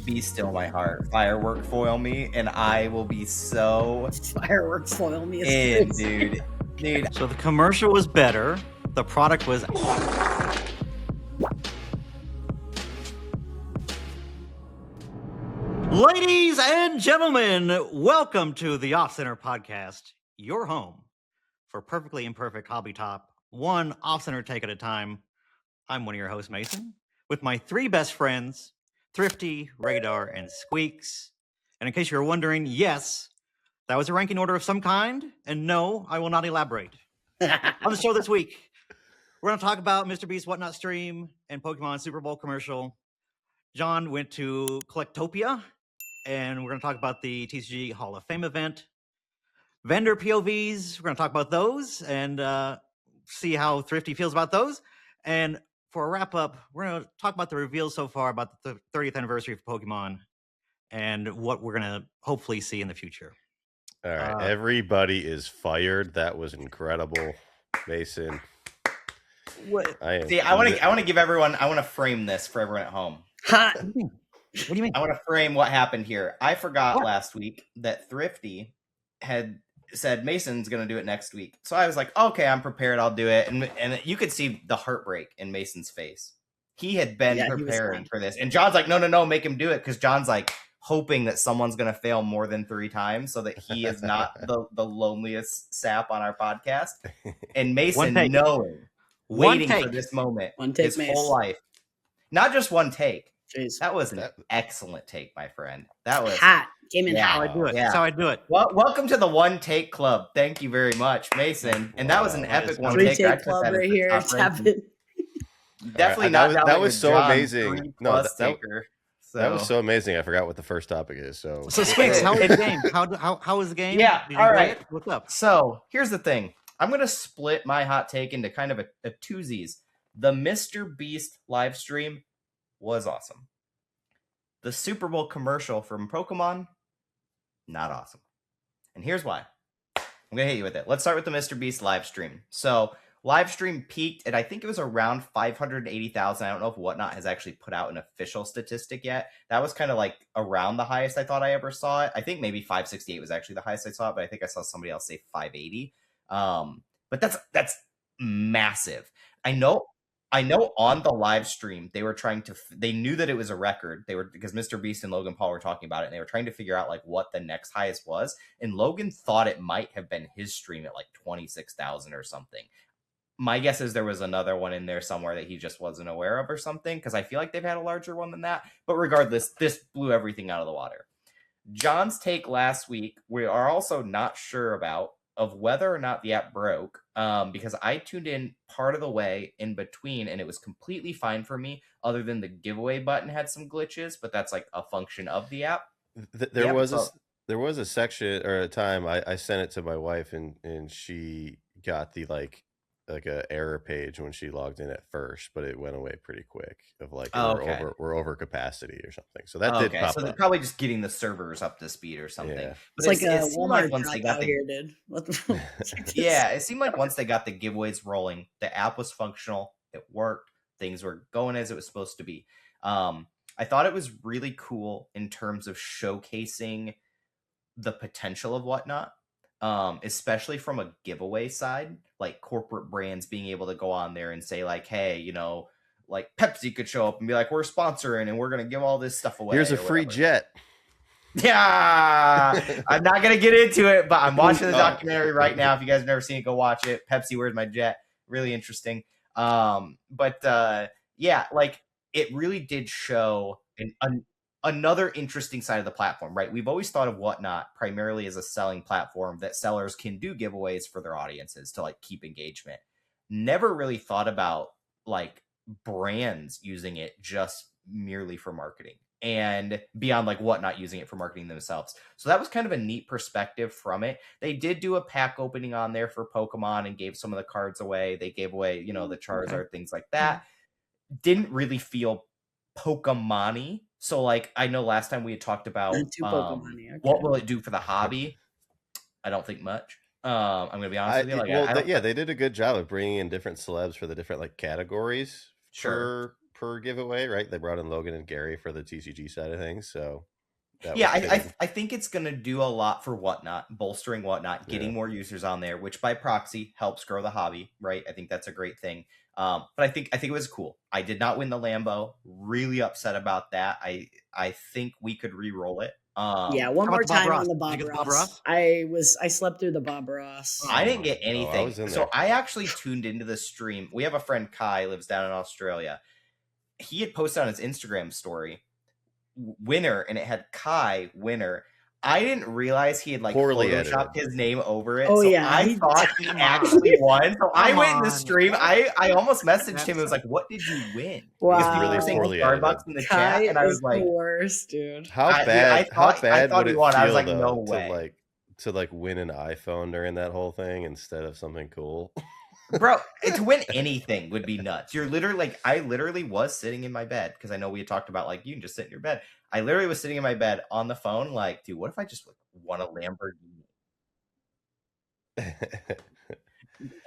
be still my heart. Firework foil me, and I will be so Firework foil me, in, dude. So the commercial was better. The product was. Ladies and gentlemen, welcome to the Off Center Podcast, your home for perfectly imperfect hobby top, one off center take at a time. I'm one of your hosts, Mason, with my three best friends, Thrifty, Radar, and Squeaks. And in case you're wondering, yes, that was a ranking order of some kind, and no, I will not elaborate. On the show this week, we're going to talk about Mr. Beast's Whatnot stream and Pokemon Super Bowl commercial. John went to Collecttopia, and we're going to talk about the TCG Hall of Fame event. Vendor POVs, we're going to talk about those and see how Thrifty feels about those. And for a wrap up, we're going to talk about the reveals so far about the 30th anniversary of Pokemon and what we're going to hopefully see in the future. All right, everybody is fired. That was incredible, Mason. What? I want to give everyone. I want to frame this for everyone at home. Hot. What do you mean? I want to frame what happened here. I forgot last week that Thrifty had said Mason's going to do it next week. So I was like, okay, I'm prepared. I'll do it. And you could see the heartbreak in Mason's face. He had been preparing for this. And John's like, no, make him do it. Because John's like hoping that someone's going to fail more than 3 times so that he is not the loneliest sap on our podcast. And Mason waiting for this moment his whole life. Not just one take. Jeez. That was an excellent take, my friend. That was hot. Came in how hot. I do it. That's how I do it. Well, welcome to the One Take Club. Thank you very much, Mason. And that was an epic one Three take. take club right here. It's happened. Definitely not. That was so John, amazing. No, that was so amazing. I forgot what the first topic is. So Squeaks, how was the game? How was the game? Yeah. All right. What's up? So here's the thing. I'm gonna split my hot take into kind of a twosies. The Mr. Beast live stream was awesome. The Super Bowl commercial from Pokemon, not awesome. And here's why. I'm going to hit you with it. Let's start with the Mr. Beast live stream. So, live stream peaked at, I think it was around 580,000. I don't know if Whatnot has actually put out an official statistic yet. That was kind of like around the highest I thought I ever saw it. I think maybe 568 was actually the highest I saw it, but I think I saw somebody else say 580. But that's massive. I know on the live stream, they knew that it was a record. Because Mr. Beast and Logan Paul were talking about it, and they were trying to figure out like what the next highest was. And Logan thought it might have been his stream at like 26,000 or something. My guess is there was another one in there somewhere that he just wasn't aware of or something, because I feel like they've had a larger one than that. But regardless, this blew everything out of the water. John's take last week, we are also not sure about of whether or not the app broke, because I tuned in part of the way in between and it was completely fine for me, other than the giveaway button had some glitches, but that's like a function of the app. There was a section or a time I sent it to my wife and she got the like a error page when she logged in at first, but it went away pretty quick of like we're over capacity or something. So that did pop so they're up. probably just getting the servers up to speed or something. Yeah. But It's like a seemed Walmart once they got here, dude. What the yeah, it seemed like once they got the giveaways rolling, the app was functional, it worked, things were going as it was supposed to be. I thought it was really cool in terms of showcasing the potential of Whatnot. Especially from a giveaway side, like corporate brands being able to go on there and say like, hey, you know, like Pepsi could show up and be like, we're sponsoring and we're going to give all this stuff away. Here's a free jet. Yeah, I'm not going to get into it, but I'm watching the documentary right now. If you guys have never seen it, go watch it. Pepsi, Where's My Jet? Really interesting. Yeah, like it really did show another interesting side of the platform, right? We've always thought of Whatnot primarily as a selling platform that sellers can do giveaways for their audiences to like keep engagement. Never really thought about like brands using it just merely for marketing and beyond like Whatnot using it for marketing themselves. So that was kind of a neat perspective from it. They did do a pack opening on there for Pokemon and gave some of the cards away. They gave away, you know, the Charizard, things like that. Didn't really feel Pokemon-y. So, like, I know last time we had talked about what will it do for the hobby. I don't think much. I'm going to be honest with you. They did a good job of bringing in different celebs for the different like categories for per giveaway, right? They brought in Logan and Gary for the TCG side of things, so that Yeah, was fitting. I think it's going to do a lot for Whatnot, bolstering Whatnot, getting more users on there, which by proxy helps grow the hobby, right? I think that's a great thing. But I think it was cool. I did not win the Lambo. Really upset about that. I think we could re-roll it. Yeah, one How more about the Bob time Ross? on the Did Bob you get the Bob Ross. Ross? I slept through the Bob Ross. I didn't get anything. was in So there. I actually tuned into the stream. We have a friend, Kai, lives down in Australia. He had posted on his Instagram story, winner, and it had Kai, winner. I didn't realize he had like Poorly photoshopped edited. his name over it. Oh, so yeah, I he- thought he actually won. So I Come went in the on. stream. I almost messaged him. It was like, "What did you win?" Wow. Because people Really were saying poorly Starbucks edited. in the Kai chat, and I is was like, the worst, dude. How I bad? How thought bad would he it won. feel I was like, though no way. to win an iPhone during that whole thing instead of something cool? Bro, to win anything would be nuts. You're literally like, I literally was sitting in my bed because I know we had talked about like you can just sit in your bed. I literally was sitting in my bed on the phone, like, dude, what if I just won a Lamborghini?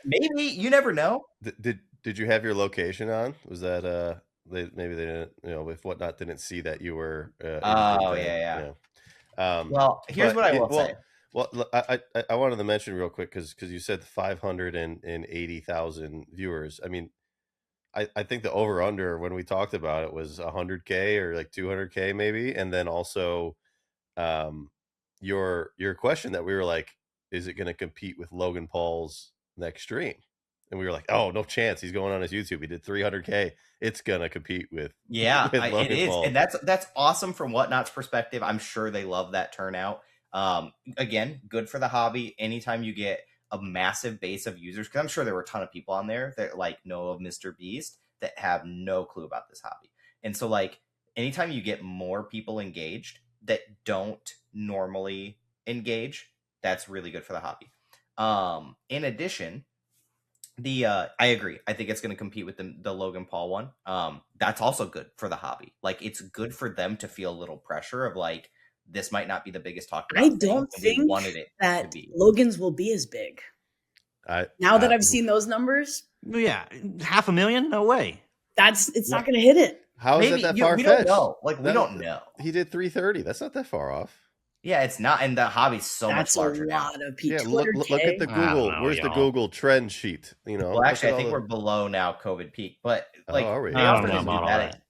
Maybe, you never know. Did you have your location on? Was that maybe they didn't, if Whatnot didn't see that you were Oh, in yeah. yeah. Well, here's what I will say. Well, I wanted to mention real quick because you said 580,000 viewers. I mean, I think the over under when we talked about it was 100K or like 200K maybe, and then also your question that we were like, is it going to compete with Logan Paul's next stream? And we were like, oh, no chance. He's going on his YouTube. He did 300K. It's going to compete with Yeah, with it Logan is. Paul. And that's awesome from Whatnot's perspective. I'm sure they love that turnout. Again, good for the hobby. Anytime you get a massive base of users, because I'm sure there were a ton of people on there that like know of Mr. Beast that have no clue about this hobby. And so like anytime you get more people engaged that don't normally engage, that's really good for the hobby. In addition, I agree. I think it's going to compete with the Logan Paul one. That's also good for the hobby. Like it's good for them to feel a little pressure of like, this might not be the biggest talked about I thing, don't and we think wanted it to that be. Logan's will be as big. Now that I've seen those numbers, Yeah, 500,000? No way. it's not going to hit it. How is Maybe that far we fetched? don't know. Like we don't know. He did 330. That's not that far off. Yeah, it's not, and the hobby's so That's much larger a now. lot of people. Yeah, look at the I don't Google. know, Where's the y'all. Google trend sheet? Well, actually, I think we're below now COVID peak, but like are we? they I also don't know didn't do about all that. that.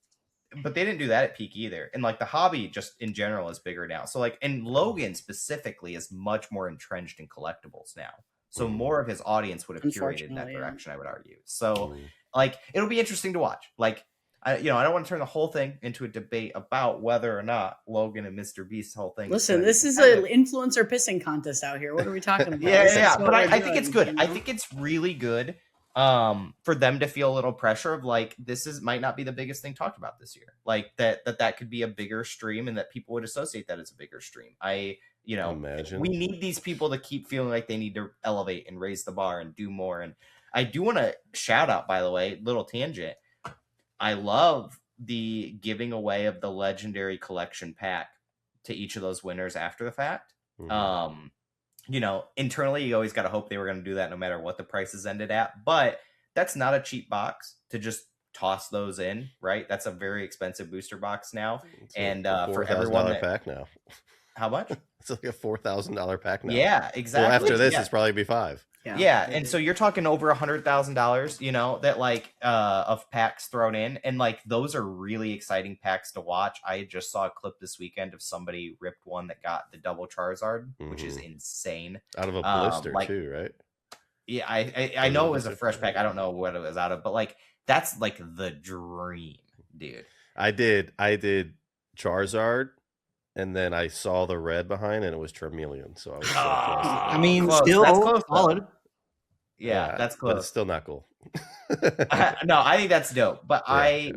But they didn't do that at peak either. And like the hobby just in general is bigger now. So like, and Logan specifically is much more entrenched in collectibles now. So more of his audience would have curated in that Unfortunately, yeah. direction, I would argue. So like, it'll be interesting to watch. Like, I don't want to turn the whole thing into a debate about whether or not Logan and Mr. Beast's whole thing. Listen, this is an influencer pissing contest out here. What are we talking about? Yeah. But I think it's good. I think it's really good for them to feel a little pressure of like, might not be the biggest thing talked about this year. Like that could be a bigger stream and that people would associate that as a bigger stream. Imagine. We need these people to keep feeling like they need to elevate and raise the bar and do more. And I do want to shout out, by the way, little tangent. I love the giving away of the legendary collection pack to each of those winners after the fact. Internally, you always got to hope they were going to do that no matter what the prices ended at. But that's not a cheap box to just toss those in, right? That's a very expensive booster box now. And for everyone pack now. How much? It's like a $4,000 pack now. Yeah, exactly. Well, after this, it's probably be $5,000. Yeah, and so you're talking over $100,000, that like of packs thrown in, and like those are really exciting packs to watch. I just saw a clip this weekend of somebody ripped one that got the double Charizard, which is insane. Out of a blister too, right? Yeah, I know it was a fresh pack. I don't know what it was out of, but like that's like the dream, dude. I did Charizard. And then I saw the red behind, and it was Charmeleon. So I was so close. I mean, close. still That's close, solid. Yeah, that's close. But it's still not cool. No, I think that's dope. But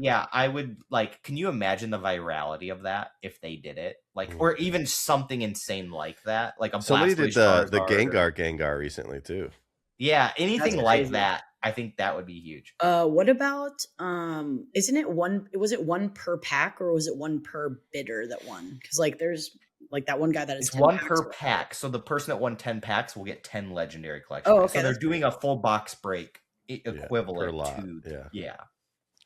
Yeah. I would like. Can you imagine the virality of that if they did it? Like, or even something insane like that, like a somebody did Blastoise the Charizard Gengar recently too. Yeah, anything That's like crazy. that. I think that would be huge. What about isn't it one? Was it one per pack or was it one per bidder that won? Because like there's like that one guy that is It's 10 one packs per worth. pack. So the person that won 10 packs will get 10 legendary collection. Oh, packs. okay, So they're that's doing a full box break per equivalent lot. to Yeah.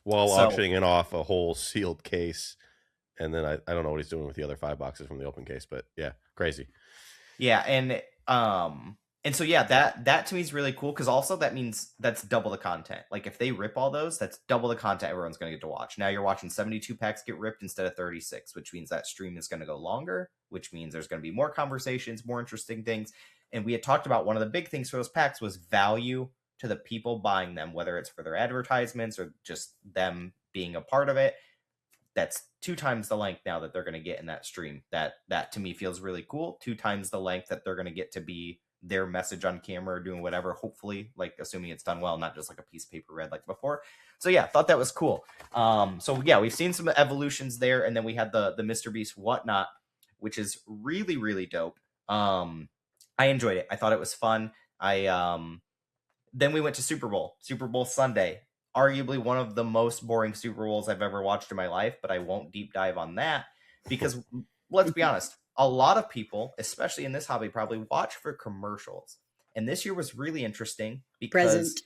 while So- auctioning off a whole sealed case. And then I don't know what he's doing with the other 5 boxes from the open case, but yeah, crazy. Yeah, and so yeah, that to me is really cool, because also that means that's double the content. Like if they rip all those, that's double the content everyone's going to get to watch. Now you're watching 72 packs get ripped instead of 36, which means that stream is going to go longer, which means there's going to be more conversations, more interesting things. And we had talked about one of the big things for those packs was value to the people buying them, whether it's for their advertisements or just them being a part of it. That's 2 times the length now that they're going to get in that stream. That to me feels really cool. 2 times the length that they're going to get to be their message on camera or doing whatever, hopefully, like assuming it's done well, not just like a piece of paper read like before. So yeah, thought that was cool. So yeah, we've seen some evolutions there, and then we had the Mr. Beast Whatnot, which is really, really dope. I enjoyed it. I thought it was fun. Then we went to Super Bowl Sunday. Arguably one of the most boring Super Bowls I've ever watched in my life, but I won't deep dive on that because let's be honest, a lot of people, especially in this hobby, probably watch for commercials. And this year was really interesting because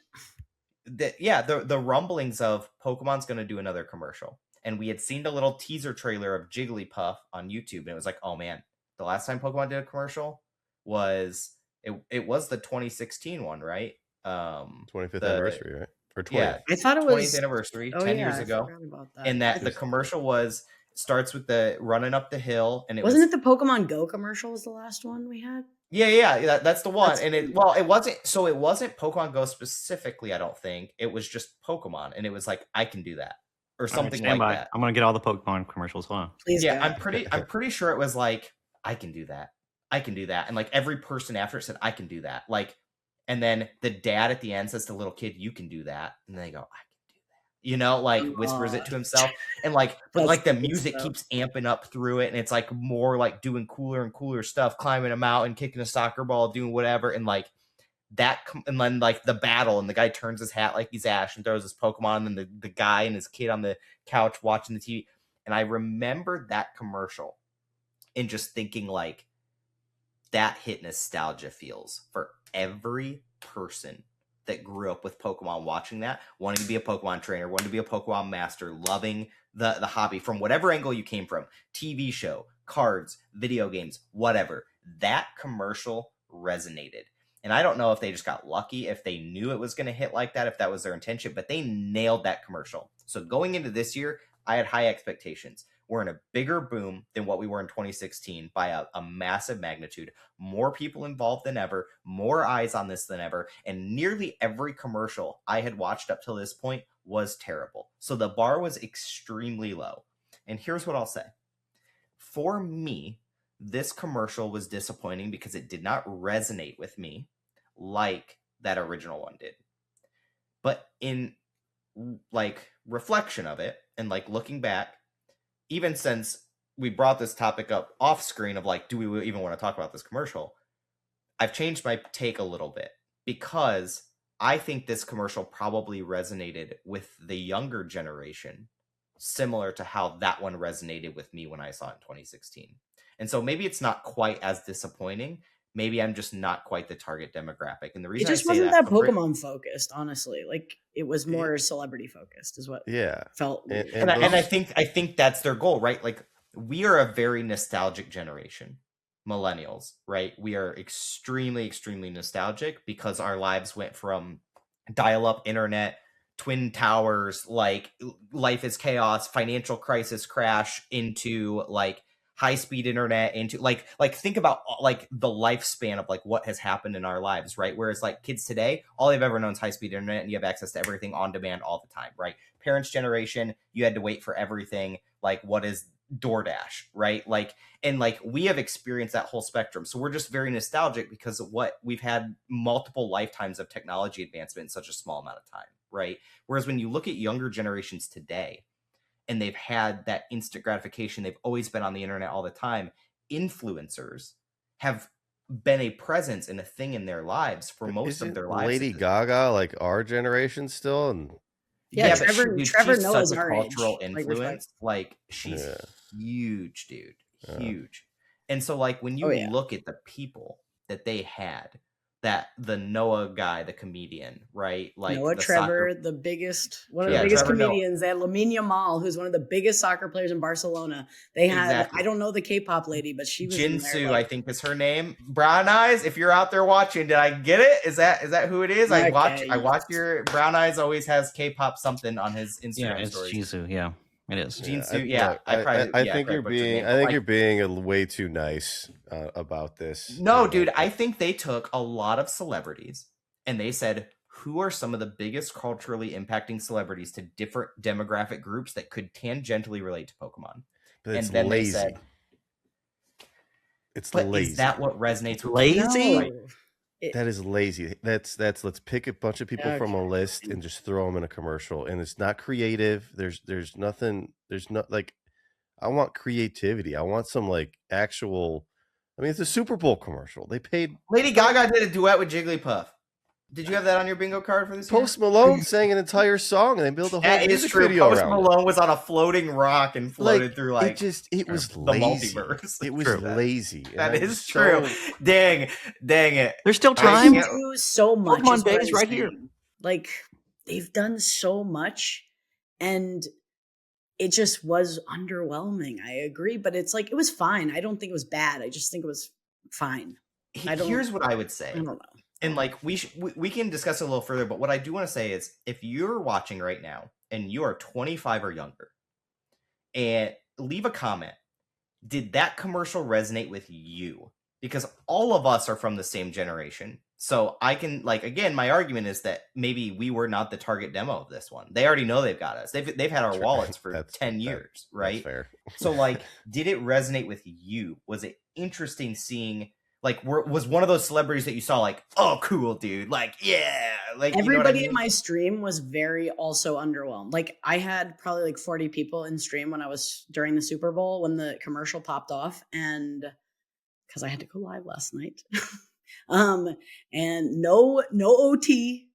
the rumblings of Pokemon's going to do another commercial. And we had seen a little teaser trailer of Jigglypuff on YouTube, and it was like, oh man, the last time Pokemon did a commercial was it was the 2016 one, right? 25th anniversary, right? Or 20th. Yeah, I thought it was 20th anniversary, 10 years ago. I forgot about that. And that the commercial starts with the running up the hill, and wasn't it the Pokemon Go commercial was the last one we had? Yeah, that's the one. It wasn't Pokemon Go specifically, I don't think. It was just Pokemon, and it was like, I can do that. Or something like that. I'm gonna get all the Pokemon commercials. Hold on. Please. Yeah, I'm pretty sure it was like, I can do that. And like every person after it said, I can do that. Like, and then the dad at the end says to the little kid, you can do that. And they go, I can do that. You know, like whispers it to himself. And like, but like the music keeps amping up through it. And it's like more like doing cooler and cooler stuff, climbing a mountain, kicking a soccer ball, doing whatever. And like that, and then like the battle, and the guy turns his hat like he's Ash and throws his Pokemon, and the guy and his kid on the couch watching the TV. And I remember that commercial and just thinking like, that hit nostalgia feels for every person that grew up with Pokemon, watching that, wanting to be a Pokemon trainer, wanting to be a Pokemon master, loving the hobby from whatever angle you came from, TV show, cards, video games, whatever. That commercial resonated. And I don't know if they just got lucky, if they knew it was going to hit like that, if that was their intention, but they nailed that commercial. So going into this year, I had high expectations. We're in a bigger boom than what we were in 2016 by a massive magnitude. More people involved than ever, more eyes on this than ever, and nearly every commercial I had watched up till this point was terrible. So the bar was extremely low. And here's what I'll say. For me, this commercial was disappointing because it did not resonate with me like that original one did. But in like reflection of it and like looking back, even since we brought this topic up off screen of like, do we even want to talk about this commercial? I've changed my take a little bit because I think this commercial probably resonated with the younger generation, similar to how that one resonated with me when I saw it in 2016. And so maybe it's not quite as disappointing. Maybe I'm just not quite the target demographic. And the reason it just wasn't that Pokemon focused, honestly. Like it was more celebrity focused, is what felt weird. And I think that's their goal, right? Like we are a very nostalgic generation, millennials, right? We are extremely, extremely nostalgic because our lives went from dial-up internet, twin towers, like life is chaos, financial crisis crash, into like high-speed internet, into like think about like the lifespan of like what has happened in our lives, right? Whereas like kids today, all they've ever known is high-speed internet, and you have access to everything on demand all the time, right? Parents' generation, you had to wait for everything. Like what is DoorDash, right? Like, and like we have experienced that whole spectrum. So we're just very nostalgic because of what we've had, multiple lifetimes of technology advancement in such a small amount of time, right? Whereas when you look at younger generations today, and they've had that instant gratification, they've always been on the internet all the time, influencers have been a presence and a thing in their lives for most of their lives. Lady Gaga, like our generation still? And yeah, Trevor she's Noah's such a our cultural age. influence. Like she's huge, dude. Huge. And so like when you look at the people that they had that the Noah guy, the comedian, right? Like Noah the Trevor, soccer. one of the Trevor biggest Trevor Noah. comedians. They had Lamine Yamal, who's one of the biggest soccer players in Barcelona. They had, Exactly. I don't know the K-pop lady, but she was in there. Jinsu, I think is her name. Brown Eyes. If you're out there watching, did I get it? Is that who it is? I watch your Brown Eyes. Always has K-pop something on his Instagram Yeah, it's stories. Jisoo. Yeah, it is. Jinsu. I think you're being way too nice about this. No, dude, I think they took a lot of celebrities and they said, who are some of the biggest culturally impacting celebrities to different demographic groups that could tangentially relate to Pokemon? But and then lazy. they said, it's but lazy. is that what resonates with lazy? No. That is lazy. That's let's pick a bunch of people from a list and just throw them in a commercial. And it's not creative. There's nothing. There's not like, I want creativity. I want some like actual. I mean, it's a Super Bowl commercial. They paid. Lady Gaga did a duet with Jigglypuff. Did you have that on your bingo card for this year? Post Malone sang an entire song and they built a whole music video Post around Malone was on a floating rock and floated through like it was the lazy. multiverse. It was lazy. That is true. Dang it. There's still time. They do so much. Pokemon Days right here. Like they've done so much, and it just was underwhelming. I agree, but it's like it was fine. I don't think it was bad. I just think it was fine. Here's what I would say. I don't know. And like we can discuss it a little further, but what I do want to say is if you're watching right now and you are 25 or younger, and leave a comment, did that commercial resonate with you? Because all of us are from the same generation. So I can, like, again, my argument is that maybe we were not the target demo of this one. They already know they've got us. They've had our wallets for 10 years, right? That's fair. So like, did it resonate with you? Was it interesting seeing, like, was one of those celebrities that you saw like, oh, cool, dude. Like, yeah. Like Everybody you know what I mean? in my stream was very also underwhelmed. Like I had probably like 40 people in stream when I was during the Super Bowl when the commercial popped off, and because I had to go live last night. And no OT,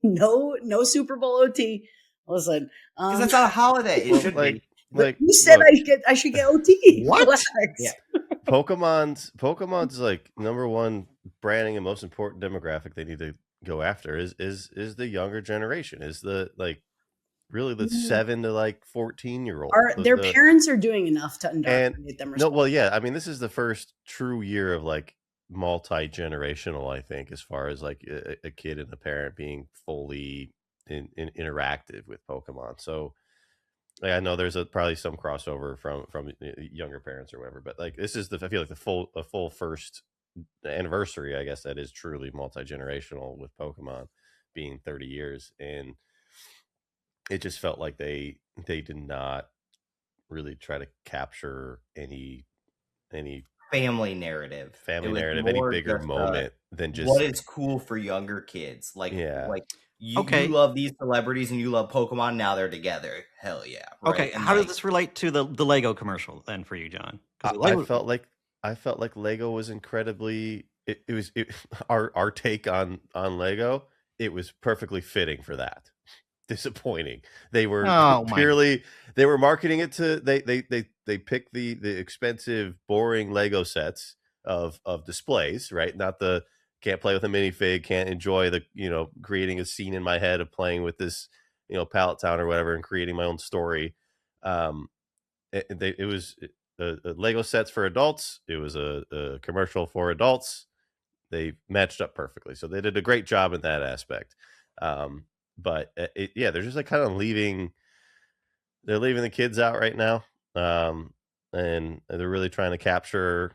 no Super Bowl OT. Listen, because that's not a holiday. It should like, be. like you said look, I should get OT. What? Relax. Yeah. Pokemon's like number one branding and most important demographic they need to go after is the younger generation. Is the like really the 7 to like 14-year-old. Their parents are doing enough to indoctrinate them. No, well, yeah. I mean, this is the first true year of like multi-generational, I think, as far as like a kid and a parent being fully interactive with Pokemon. So like, I know there's probably some crossover from younger parents or whatever, but like this is I feel like a full first anniversary, I guess, that is truly multi-generational with Pokemon being 30 years, and it just felt like they did not really try to capture any family narrative, any bigger moment than just what is cool for younger kids. Like, yeah. Like you love these celebrities and you love Pokemon. Now they're together. Hell yeah. Right? Okay, and how does this relate to the Lego commercial then for you, John? I felt like Lego was incredibly. Our take on Lego. It was perfectly fitting for that. Disappointing. They were they were marketing it to they picked the expensive, boring Lego sets of displays, right? Not the can't play with a minifig, can't enjoy the creating a scene in my head of playing with this pallet town or whatever and creating my own story. It was Lego sets for adults. It was a commercial for adults. They matched up perfectly, so they did a great job in that aspect. But they're just like kind of leaving the kids out right now. And they're really trying to capture,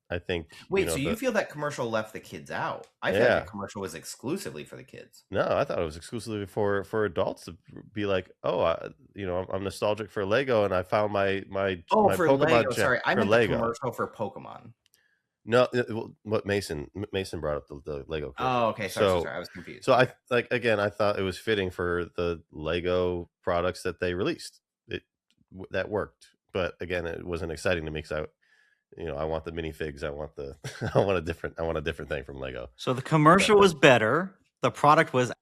I think. Wait, so you feel that commercial left the kids out? I feel like the commercial was exclusively for the kids. No, I thought it was exclusively for adults to be like, I'm nostalgic for Lego and I found my for Pokemon Lego. Sorry, I meant the commercial for Pokemon. No, what Mason brought up the Lego. Oh, okay. Sorry, I was confused. So I thought it was fitting for the Lego products that they released. That worked, but again, it wasn't exciting to me because I want the minifigs. I want a different thing from Lego. So the commercial was better. The product was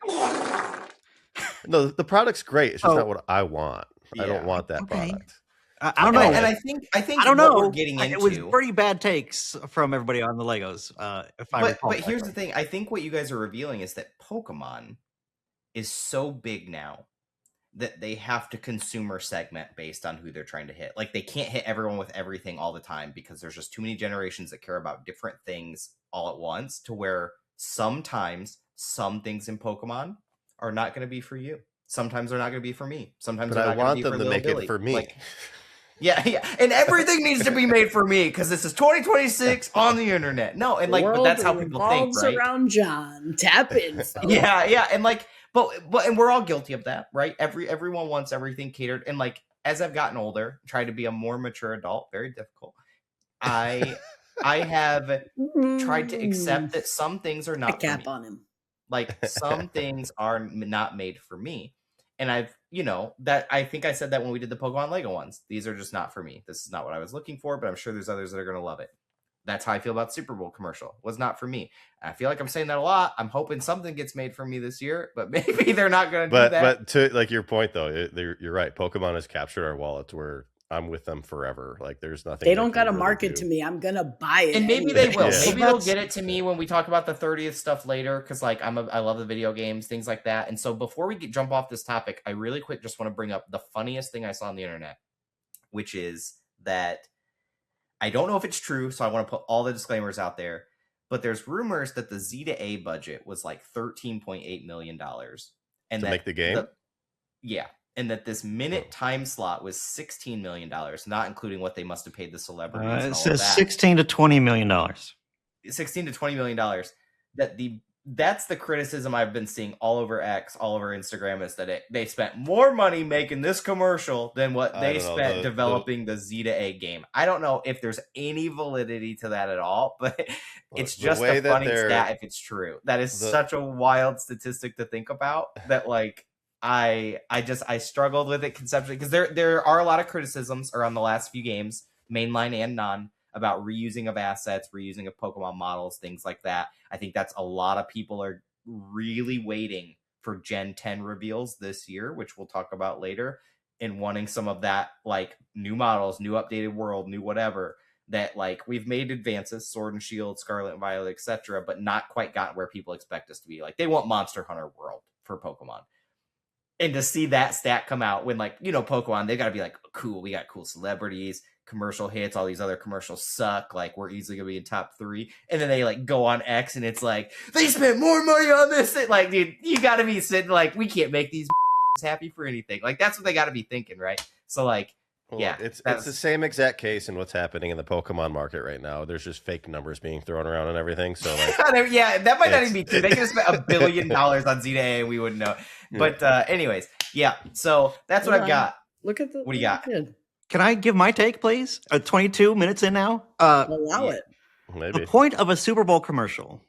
no. The product's great. It's just not what I want. I don't want that product. I don't know. And I think I don't know. what we're getting into, it was pretty bad takes from everybody on the Legos. If I recall. But here's the thing. I think what you guys are revealing is that Pokemon is so big now that they have to consumer segment based on who they're trying to hit. Like, they can't hit everyone with everything all the time because there's just too many generations that care about different things all at once, to where sometimes some things in Pokemon are not going to be for you. Sometimes they're not going to be for me. Sometimes But they're I not going want to be them for to Lil make Billy. it for me. Like, yeah, and everything needs to be made for me because this is 2026 on the internet. No, and like, but that's how people think, right? Around John, tap in. Yeah, and like, but and we're all guilty of that, right? Everyone wants everything catered, and like, as I've gotten older, tried to be a more mature adult, very difficult. I have tried to accept that some things are not a cap for me. on him. Like, some things are not made for me. And I've, that I think I said that when we did the Pokemon Lego ones. These are just not for me. This is not what I was looking for, but I'm sure there's others that are going to love it. That's how I feel about Super Bowl commercial. It was not for me. I feel like I'm saying that a lot. I'm hoping something gets made for me this year, but maybe they're not going to do that. But to like your point though, you're right. Pokemon has captured our wallets where I'm with them forever. Like, there's nothing. They don't got to market to me. I'm gonna buy it, and maybe they will. Yeah. Maybe they'll get it to me when we talk about the 30th stuff later, because like I love the video games, things like that. And so before we jump off this topic, I really quick just want to bring up the funniest thing I saw on the internet, which is that I don't know if it's true, so I want to put all the disclaimers out there. But there's rumors that the Z to A budget was like $13.8 million, and to make the game. And that this minute time slot was $16 million, not including what they must have paid the celebrities. It says $16 to $20 million. $16 to $20 million. That's the criticism I've been seeing all over X, all over Instagram, is that they spent more money making this commercial than what they spent developing the Z to A game. I don't know if there's any validity to that at all, but it's just a funny stat if it's true. That is such a wild statistic to think about, that like, I struggled with it conceptually, because there are a lot of criticisms around the last few games, mainline and non, about reusing of assets, reusing of Pokemon models, things like that. I think that's a lot of people are really waiting for Gen 10 reveals this year, which we'll talk about later, and wanting some of that, like, new models, new updated world, new whatever, that like we've made advances, Sword and Shield, Scarlet and Violet, etc., but not quite gotten where people expect us to be. Like, they want Monster Hunter World for Pokemon. And to see that stat come out when, like, Pokemon, they got to be like, cool, we got cool celebrities, commercial hits, all these other commercials suck, like, we're easily going to be in top 3. And then they, like, go on X and it's like, they spent more money on this. Like, dude, you got to be sitting, like, we can't make these happy for anything. Like, that's what they got to be thinking, right? So, like, yeah. It's the same exact case in what's happening in the Pokemon market right now. There's just fake numbers being thrown around and everything. So, like, yeah, that might not even be true. They could have spent $1 billion on Z to A and we wouldn't know. But anyways, yeah. So that's what I've got. Look at the. What do you got? Can I give my take, please? 22 minutes in now. Allow it. Maybe. The point of a Super Bowl commercial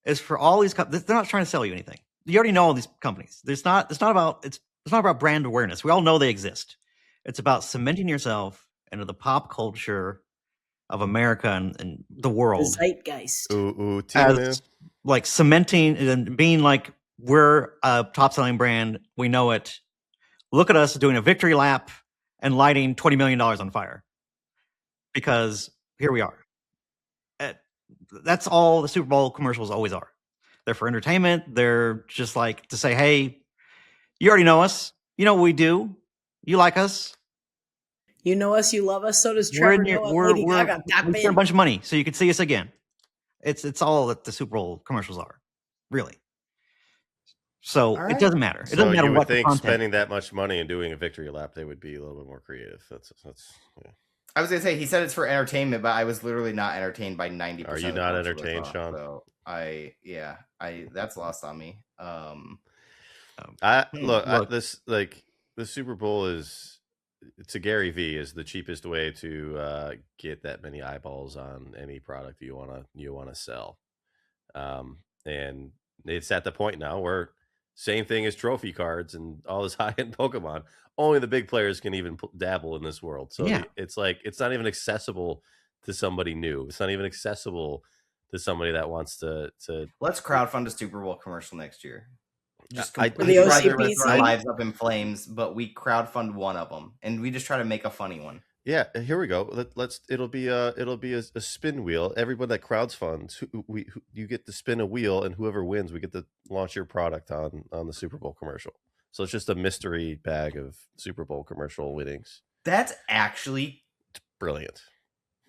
is for all these companies. They're not trying to sell you anything. You already know all these companies. It's not about brand awareness. We all know they exist. It's about cementing yourself into the pop culture of America and the world. The zeitgeist. As, like, cementing and being like, we're a top-selling brand. We know it. Look at us doing a victory lap and lighting $20 million on fire. Because here we are. That's all the Super Bowl commercials always are. They're for entertainment. They're just like to say, hey, you already know us. You know what we do. You like us. You know us. You love us. So does Trevor. We're a bunch of money so you can see us again. It's all that the Super Bowl commercials are, really. So It doesn't matter. It doesn't matter you would what think the content. Spending that much money and doing a victory lap, they would be a little bit more creative. That's yeah. I was gonna say, he said it's for entertainment, but I was literally not entertained by 90%. Are you not entertained, Sean? So that's lost on me. The Super Bowl is, to Gary V, is the cheapest way to get that many eyeballs on any product you wanna sell, and it's at the point now where same thing as trophy cards and all this high-end Pokemon. Only the big players can even dabble in this world. So it's like, it's not even accessible to somebody new. It's not even accessible to somebody that wants to. Let's crowdfund a Super Bowl commercial next year. Just the OCP our lives up in flames, but we crowdfund one of them, and we just try to make a funny one. Yeah, here we go. It'll be a spin wheel. Everyone that crowdfunds, you get to spin a wheel, and whoever wins, we get to launch your product on the Super Bowl commercial. So it's just a mystery bag of Super Bowl commercial winnings. That's actually Brilliant.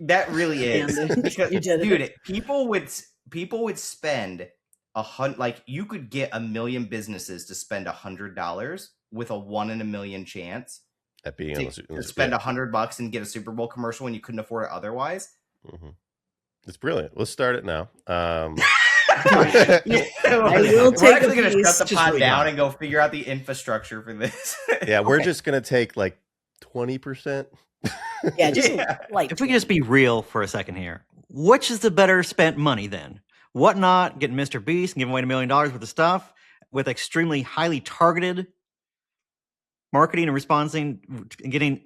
That really is. Because, You did it. dude, people would spend you could get 1 million businesses to spend $100 with a 1 in a million chance At being to spend $100 and get a Super Bowl commercial when you couldn't afford it otherwise. Mm-hmm. It's brilliant. Let's start it now. I will We're take actually a going to piece. shut the pod down and go figure out the infrastructure for this. Yeah, we're just going to take like 20%. Yeah, just like If we can just be real for a second here, which is the better spent money then? Whatnot, getting Mr. Beast and giving away $1 million worth of stuff with extremely highly targeted marketing and responding and getting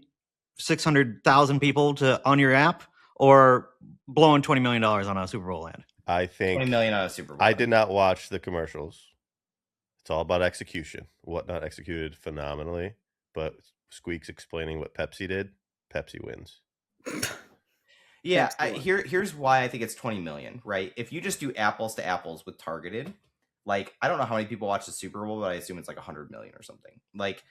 600,000 people to on your app, or blowing $20 million on a Super Bowl ad? I think 20 million on a Super Bowl. I did not watch the commercials. It's all about execution. Whatnot executed phenomenally, but Squeak's explaining what Pepsi did. Pepsi wins. Yeah, here's why I think it's 20 million, right? If you just do apples to apples with targeted, like, I don't know how many people watch the Super Bowl, but I assume it's like 100 million or something. Like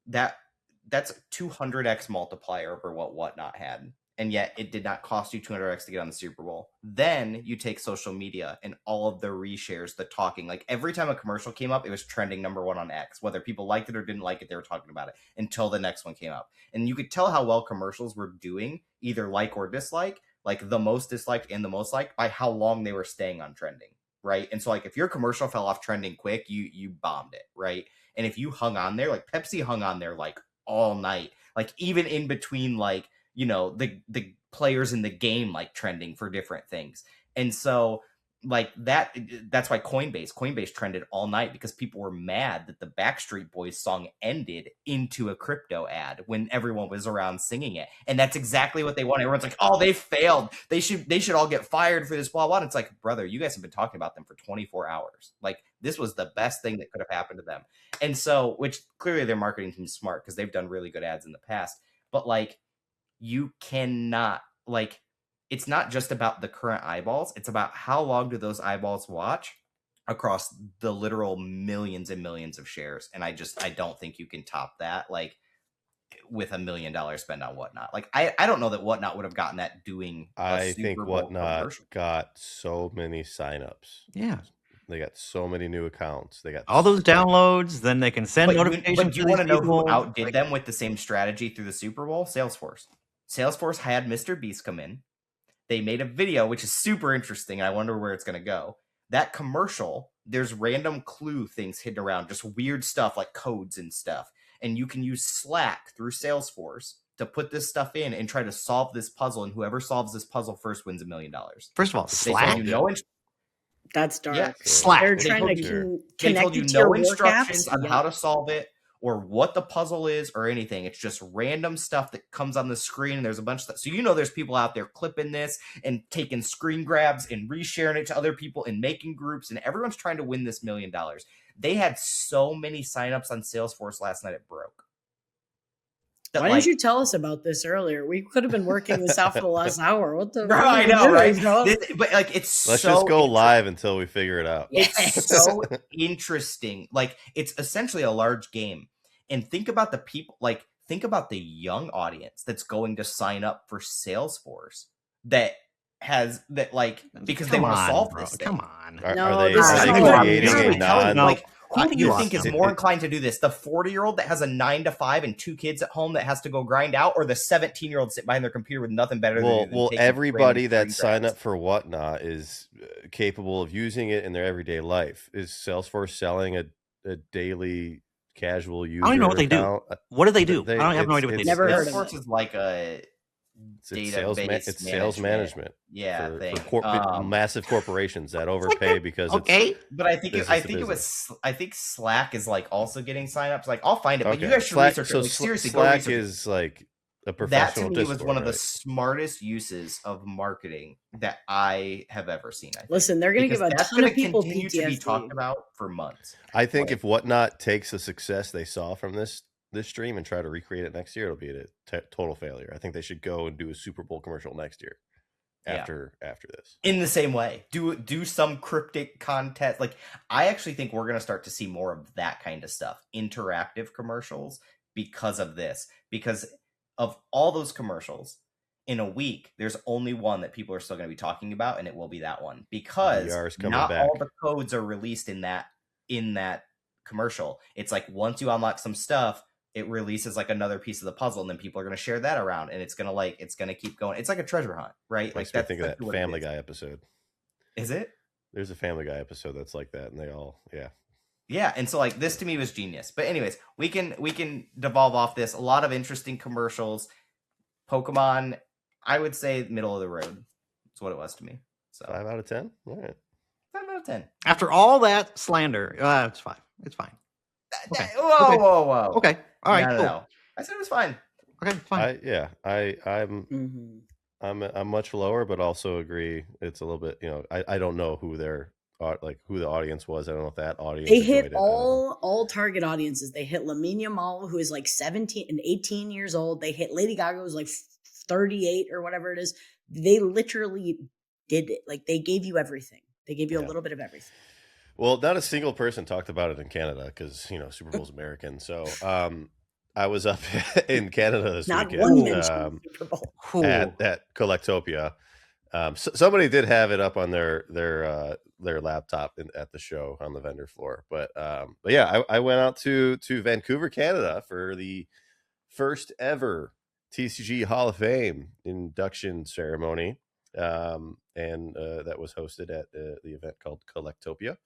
that's 200x multiplier over what Whatnot had. And yet it did not cost you 200x to get on the Super Bowl. Then you take social media and all of the reshares, the talking. Like, every time a commercial came up, it was trending #1 on X. Whether people liked it or didn't like it, they were talking about it until the next one came up. And you could tell how well commercials were doing, either like or dislike, like the most disliked and the most liked, by how long they were staying on trending, right? And so, like, if your commercial fell off trending quick, you bombed it, right? And if you hung on there, like Pepsi hung on there like all night, like even in between, like, you know, the players in the game, like, trending for different things. And so, like, that's why Coinbase trended all night, because people were mad that the Backstreet Boys song ended into a crypto ad when everyone was around singing it. And that's exactly what they want. Everyone's like, oh, they failed. They should all get fired for this, blah, blah. And it's like, brother, you guys have been talking about them for 24 hours. Like, this was the best thing that could have happened to them. And so, which clearly their marketing team's smart, because they've done really good ads in the past. But, like, you cannot, like, it's not just about the current eyeballs. It's about how long do those eyeballs watch across the literal millions and millions of shares. And I don't think you can top that, like, with $1 million spent on Whatnot. Like, I don't know that Whatnot would have gotten that doing I think Whatnot got so many signups. Yeah. They got so many new accounts. They got all those downloads. Then they can send notifications. But do you want to know who outdid them with the same strategy through the Super Bowl? Salesforce. Salesforce had Mr. Beast come in. They made a video, which is super interesting. I wonder where it's going to go. That commercial, there's random clue things hidden around, just weird stuff like codes and stuff. And you can use Slack through Salesforce to put this stuff in and try to solve this puzzle. And whoever solves this puzzle first wins $1 million. First of all, Slack. That's dark. Yeah. Slack. They're trying to they told you no instructions on how to to solve it, or what the puzzle is, or anything. It's just random stuff that comes on the screen, and there's a bunch of stuff. So, you know, there's people out there clipping this and taking screen grabs and resharing it to other people and making groups, and everyone's trying to win this $1 million. They had so many signups on Salesforce last night, it broke. Why didn't you tell us about this earlier? We could have been working this out for the last hour. What the? I know, right? But, like, it's let's just go live until we figure it out. It's so interesting. Like, it's essentially a large game. And think about the people, like, think about the young audience that's going to sign up for Salesforce that has that, like, because they want to solve this thing. Come on. Are they creating a non? Like, who do you think is more inclined to do this? The 40-year-old that has a 9 to 5 and 2 kids at home that has to go grind out, or the 17-year-old sitting behind their computer with nothing better to do? Well, everybody that signed up for Whatnot is capable of using it in their everyday life. Is Salesforce selling a daily casual user? I don't even know what they do. What do they do? I have no idea what they do. Never heard of Salesforce is like a database. It's sales management. Yeah, for massive corporations that overpay because okay. But I think Slack is, like, also getting signups. Like, I'll find it, but you guys should research it. Like, seriously, Slack is like a professional. That to me was one of the smartest uses of marketing that I have ever seen. Listen, they're going to give a ton of people continue to be talked about for months. I think if Whatnot takes the success they saw from this this stream and try to recreate it next year, it'll be a total failure. I think they should go and do a Super Bowl commercial next year after this. In the same way, do some cryptic content. Like, I actually think we're going to start to see more of that kind of stuff, interactive commercials, because of this. Because of all those commercials, in a week, there's only one that people are still going to be talking about, and it will be that one, because not back. all the codes are released in that commercial. It's like once you unlock some stuff, it releases like another piece of the puzzle, and then people are going to share that around, and it's going to keep going. It's like a treasure hunt, right? Makes me think of that Family Guy episode. Is it? There's a Family Guy episode that's like that, and they all, yeah. And so like this to me was genius. But anyways, we can devolve off this. A lot of interesting commercials. Pokemon, I would say middle of the road. That's what it was to me. So 5 out of 10. All right. 5 out of 10. After all that slander, it's fine. It's fine. Okay. Whoa. Okay. All right. No. I said it was fine. Okay. Fine. I'm much lower, but also agree it's a little bit. I don't know who who the audience was. I don't know if that audience. They hit all target audiences. They hit Lamine Yamal, who is like 17 and 18 years old. They hit Lady Gaga, who's like 38 or whatever it is. They literally did it. Like, they gave you everything. They gave you a little bit of everything. Well, not a single person talked about it in Canada because Super Bowl's American. So I was up in Canada this weekend. One mention Super Bowl. At Collecttopia. Somebody did have it up on their laptop at the show on the vendor floor. But yeah, I went out to Vancouver, Canada for the first ever TCG Hall of Fame induction ceremony. And that was hosted at the event called Collecttopia,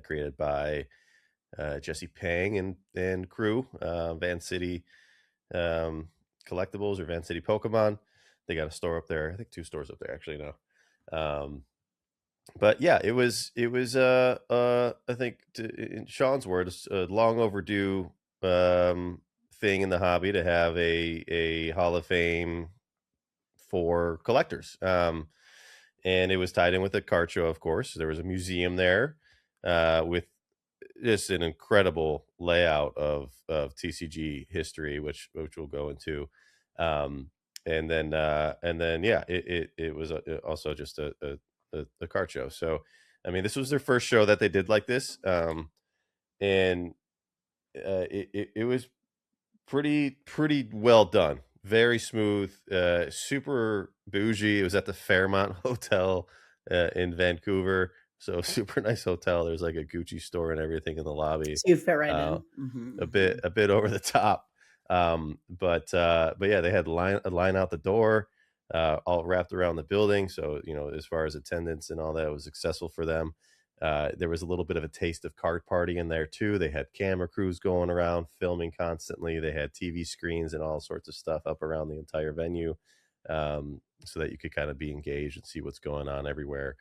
created by Jesse Pang and crew, Van City Collectibles or Van City Pokemon. They got a store up there. I think 2 stores up there actually now. But yeah, it was I think in Sean's words, a long overdue thing in the hobby to have a Hall of Fame for collectors. And it was tied in with a card show, of course. There was a museum there with just an incredible layout of TCG history, which we'll go into. And then yeah, it was also just a card show. So I mean, this was their first show that they did like this, and it was pretty well done, very smooth, super bougie. It was at the Fairmont Hotel in Vancouver, so super nice hotel. There's like a Gucci store and everything in the lobby. So you fit right in. Mm-hmm. A bit over the top. But yeah, they had a line out the door, all wrapped around the building. So, as far as attendance and all that, it was successful for them. There was a little bit of a taste of card party in there too. They had camera crews going around filming constantly. They had TV screens and all sorts of stuff up around the entire venue, so that you could kind of be engaged and see what's going on everywhere.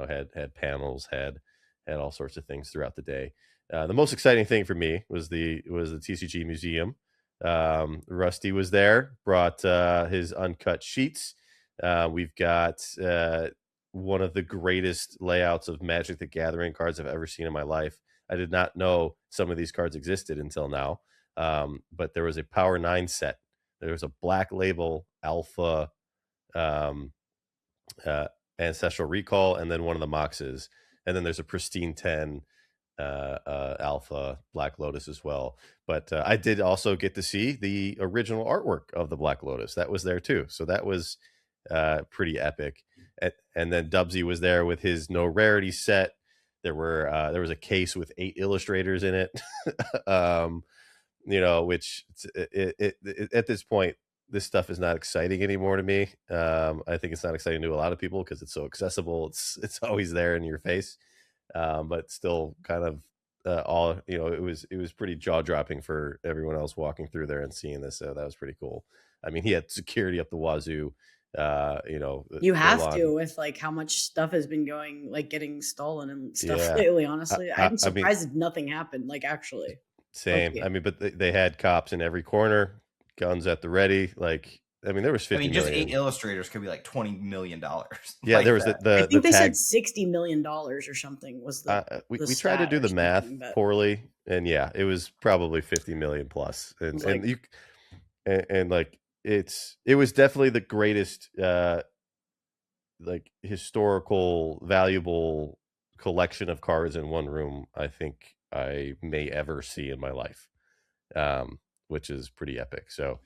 Had panels, had all sorts of things throughout the day. The most exciting thing for me was the TCG Museum. Rusty was there, brought his uncut sheets. We've got one of the greatest layouts of Magic the Gathering cards I've ever seen in my life. I did not know some of these cards existed until now. But there was a Power 9 set. There was a Black Label Alpha Ancestral Recall, and then one of the Moxes. And then there's a Pristine 10 Alpha Black Lotus as well. But I did also get to see the original artwork of the Black Lotus. That was there too. So that was pretty epic. And then Dubsy was there with his no rarity set. There was a case with 8 illustrators in it. Which at this point, this stuff is not exciting anymore to me. I think it's not exciting to a lot of people because it's so accessible. It's always there in your face. But still kind of it was pretty jaw-dropping for everyone else walking through there and seeing this. So that was pretty cool. I mean, he had security up the wazoo. You have to, with like how much stuff has been getting stolen and stuff lately. Honestly, I'm surprised nothing happened. Like, actually, same. Okay. I mean, but they had cops in every corner, guns at the ready. Like, I mean, there was 50 just million. 8 illustrators could be like $20 million. Yeah, like there was that. I the think they tag. said $60 million or something was the We the tried to stat do or the math something, but poorly, and yeah, it was probably 50 million plus, it was and like, you and like it was definitely the greatest like historical valuable collection of cards in one room I think I may ever see in my life, which is pretty epic. So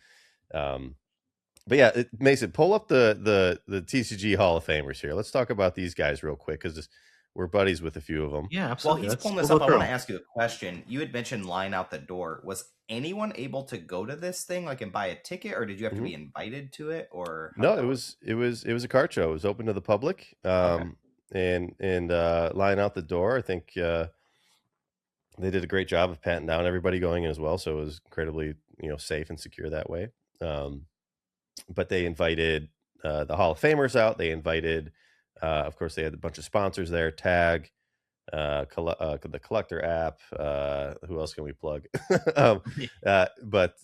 but yeah, Mason, pull up the TCG Hall of Famers here. Let's talk about these guys real quick because we're buddies with a few of them. Yeah, While absolutely. he's pulling We'll this go up, I want to through. ask you a question. You had mentioned line out the door. Was anyone able to go to this thing like and buy a ticket, or did you have to be invited to it, or No, it was a card show. It was open to the public. Okay. And line out the door. I think they did a great job of patting down everybody going in as well, so it was incredibly safe and secure that way. But they invited the Hall of Famers out. They invited, of course, they had a bunch of sponsors there. Tag, the Collector app. Who else can we plug? But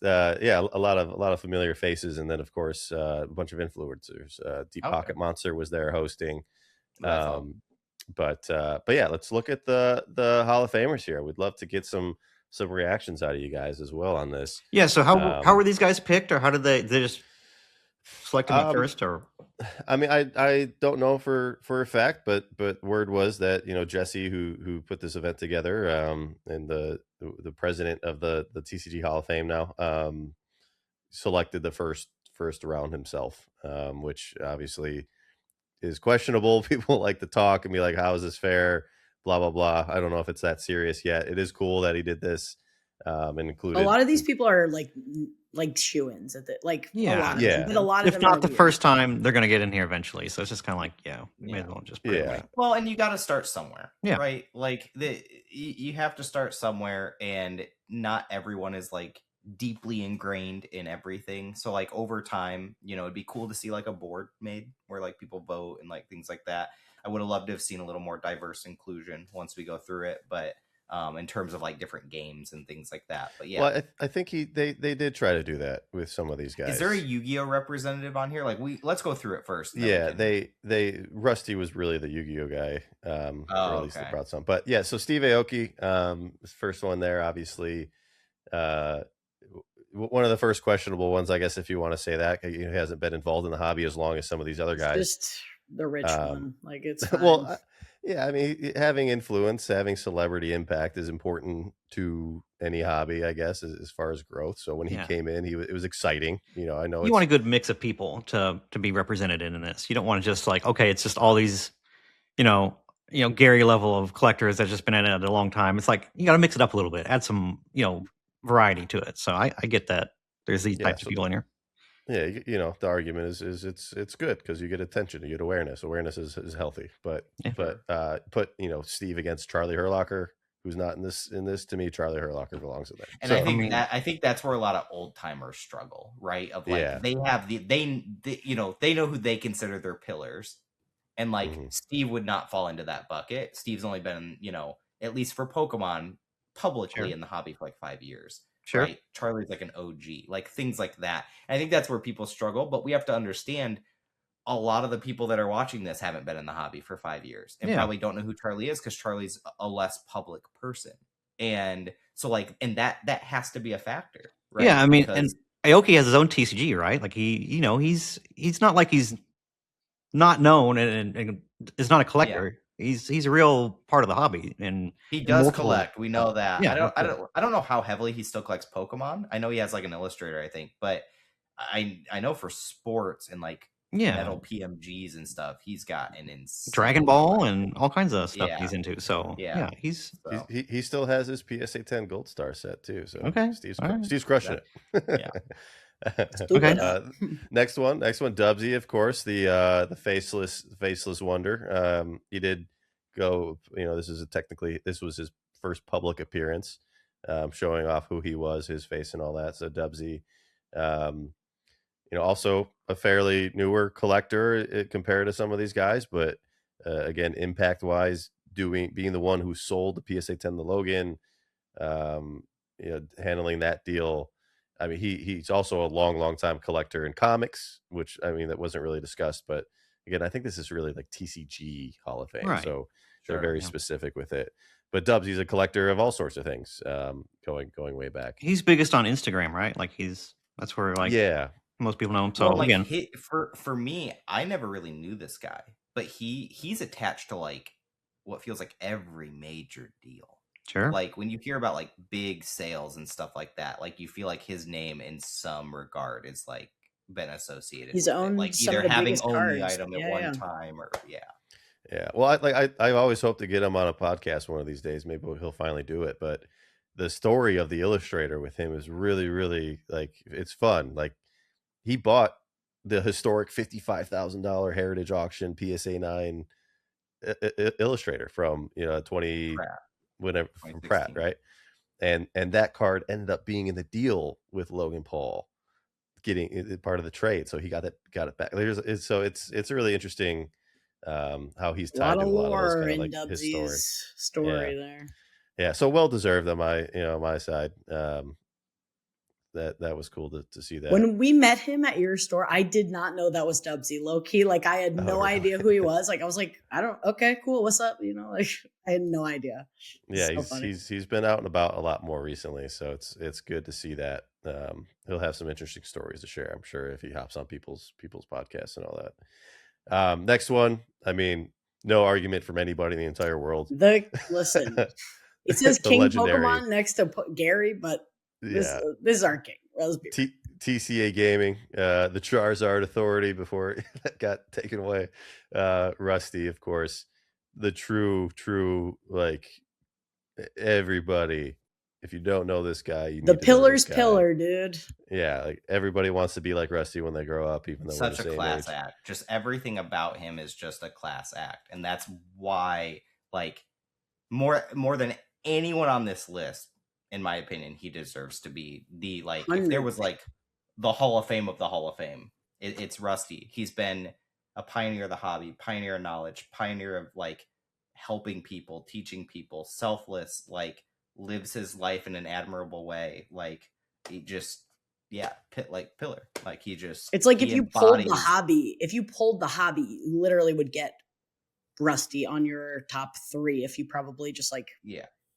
yeah, a lot of familiar faces, and then of course a bunch of influencers. Deep Pocket Monster was there hosting. But yeah, let's look at the Hall of Famers here. We'd love to get some reactions out of you guys as well on this. Yeah. So how were these guys picked, or how did they just select them at first, or? I mean, I don't know for a fact, but word was that Jesse, who put this event together, and the president of the TCG Hall of Fame now, selected the first round himself, which obviously is questionable. People like to talk and be like, "How is this fair?" Blah blah blah. I don't know if it's that serious yet. It is cool that he did this, and included a lot of these people are like shoo-ins at the like a lot of them, but a lot of if them not are the weird. first time, they're going to get in here eventually. So it's just kind of like, may as well just put it away. Well, and you got to start somewhere, Yeah. right? Like you have to start somewhere, and not everyone is like deeply ingrained in everything. So like over time, it'd be cool to see like a board made where like people vote and like things like that. I would have loved to have seen a little more diverse inclusion once we go through it, but in terms of like different games and things like that. But yeah, well, I think they did try to do that with some of these guys. Is there a Yu-Gi-Oh representative on here? Like let's go through it first. Yeah, they Rusty was really the Yu-Gi-Oh guy, or at least they brought some. But yeah, so Steve Aoki, first one there, obviously, one of the first questionable ones, I guess, if you want to say that. He hasn't been involved in the hobby as long as some of these other guys. Just the rich one, like it's fine. Well, yeah, I mean, having influence, having celebrity impact is important to any hobby, I guess, as far as growth. So when he came in, it was exciting. I know you want a good mix of people to be represented in this. You don't want to just like, okay, it's just all these, Gary level of collectors that's just been in it a long time. It's like you got to mix it up a little bit, add some, variety to it. So I get that there's these types of people in here. Yeah, the argument is it's good because you get attention, you get awareness. Awareness is healthy, but put Steve against Charlie Herlocker, who's not in this. To me, Charlie Herlocker belongs in there. And so, I think that's where a lot of old timers struggle, right? Of like they have they know who they consider their pillars, and like Steve would not fall into that bucket. Steve's only been at least for Pokemon publicly in the hobby for like 5 years. Sure. Right? Charlie's like an OG, like things like that. And I think that's where people struggle, but we have to understand a lot of the people that are watching this haven't been in the hobby for 5 years and probably don't know who Charlie is because Charlie's a less public person. And so like, and that has to be a factor, right? Yeah, I mean, and Aoki has his own TCG, right? Like he's not like he's not known and is not a collector. He's a real part of the hobby, and he does collect. We know that. Yeah, I don't know how heavily he still collects Pokemon. I know he has like an illustrator, I think, but I know for sports and like metal PMGs and stuff, he's got an insane Dragon Ball and all kinds of stuff he's into. So he still has his PSA 10 Gold Star set too. So Steve's crushing it. Okay. Next one, Dubsy, of course, the faceless wonder. He did go. This was his first public appearance, showing off who he was, his face, and all that. So Dubsy, also a fairly newer collector compared to some of these guys, but again, impact wise, being the one who sold the PSA 10 to Logan, handling that deal. I mean, he's also a long time collector in comics, which I mean that wasn't really discussed, but again, I think this is really like TCG Hall of Fame, Right. so they're Sure, very yeah. specific with it. But Dubs, he's a collector of all sorts of things, going way back. He's biggest on Instagram, right? Like that's where like Yeah, most people know him. So well, like again, for me, I never really knew this guy, but he's attached to like what feels like every major deal. sure. Like when you hear about like big sales and stuff like that, like you feel like his name in some regard is like been associated He's with it, owned like some either of the having biggest owned the cards. item at Yeah, one yeah. time or yeah. Well, I always hope to get him on a podcast one of these days. Maybe he'll finally do it. But the story of the illustrator with him is really, really like it's fun. Like he bought the historic $55,000 Heritage Auction PSA 9 illustrator from 20 Pratt, whenever from 2016. Pratt, right? And that card ended up being in the deal with Logan Paul, getting it part of the trade, so he got it back. It's really interesting how he's A lot tied to of a lot of those lore kind of in like his story. Dubsy's story there. Yeah, so well deserved on my side. That was cool to see that. When we met him at your store, I did not know that was Dubsy. Low key, like I had no really? idea who he was. Like I was like, okay, cool, what's up? Like I had no idea. Yeah, So funny. he's been out and about a lot more recently, so it's good to see that. He'll have some interesting stories to share, I'm sure, if he hops on people's podcasts and all that. Next one, I mean, no argument from anybody in the entire world. Listen, it says The King legendary Pokemon next to Gary, but this is our king. Let's be real. TCA Gaming, the Charizard Authority before that got taken away. Rusty, of course, the true like everybody. If you don't know this guy, you The need to know Pillar's this guy. pillar, dude. Yeah, like everybody wants to be like Rusty when they grow up, even though Such we're the a same class age. act. Just everything about him is just a class act, and that's why, like, more than anyone on this list, in my opinion, he deserves to be the like. If there was like the Hall of Fame of the Hall of Fame, it's Rusty. He's been a pioneer of the hobby, pioneer of knowledge, pioneer of like helping people, teaching people, selfless, like lives his life in an admirable way. Like he just pillar. Like he just It's like he if you pulled the embodies- hobby, you literally would get Rusty on your top 3 if you probably just like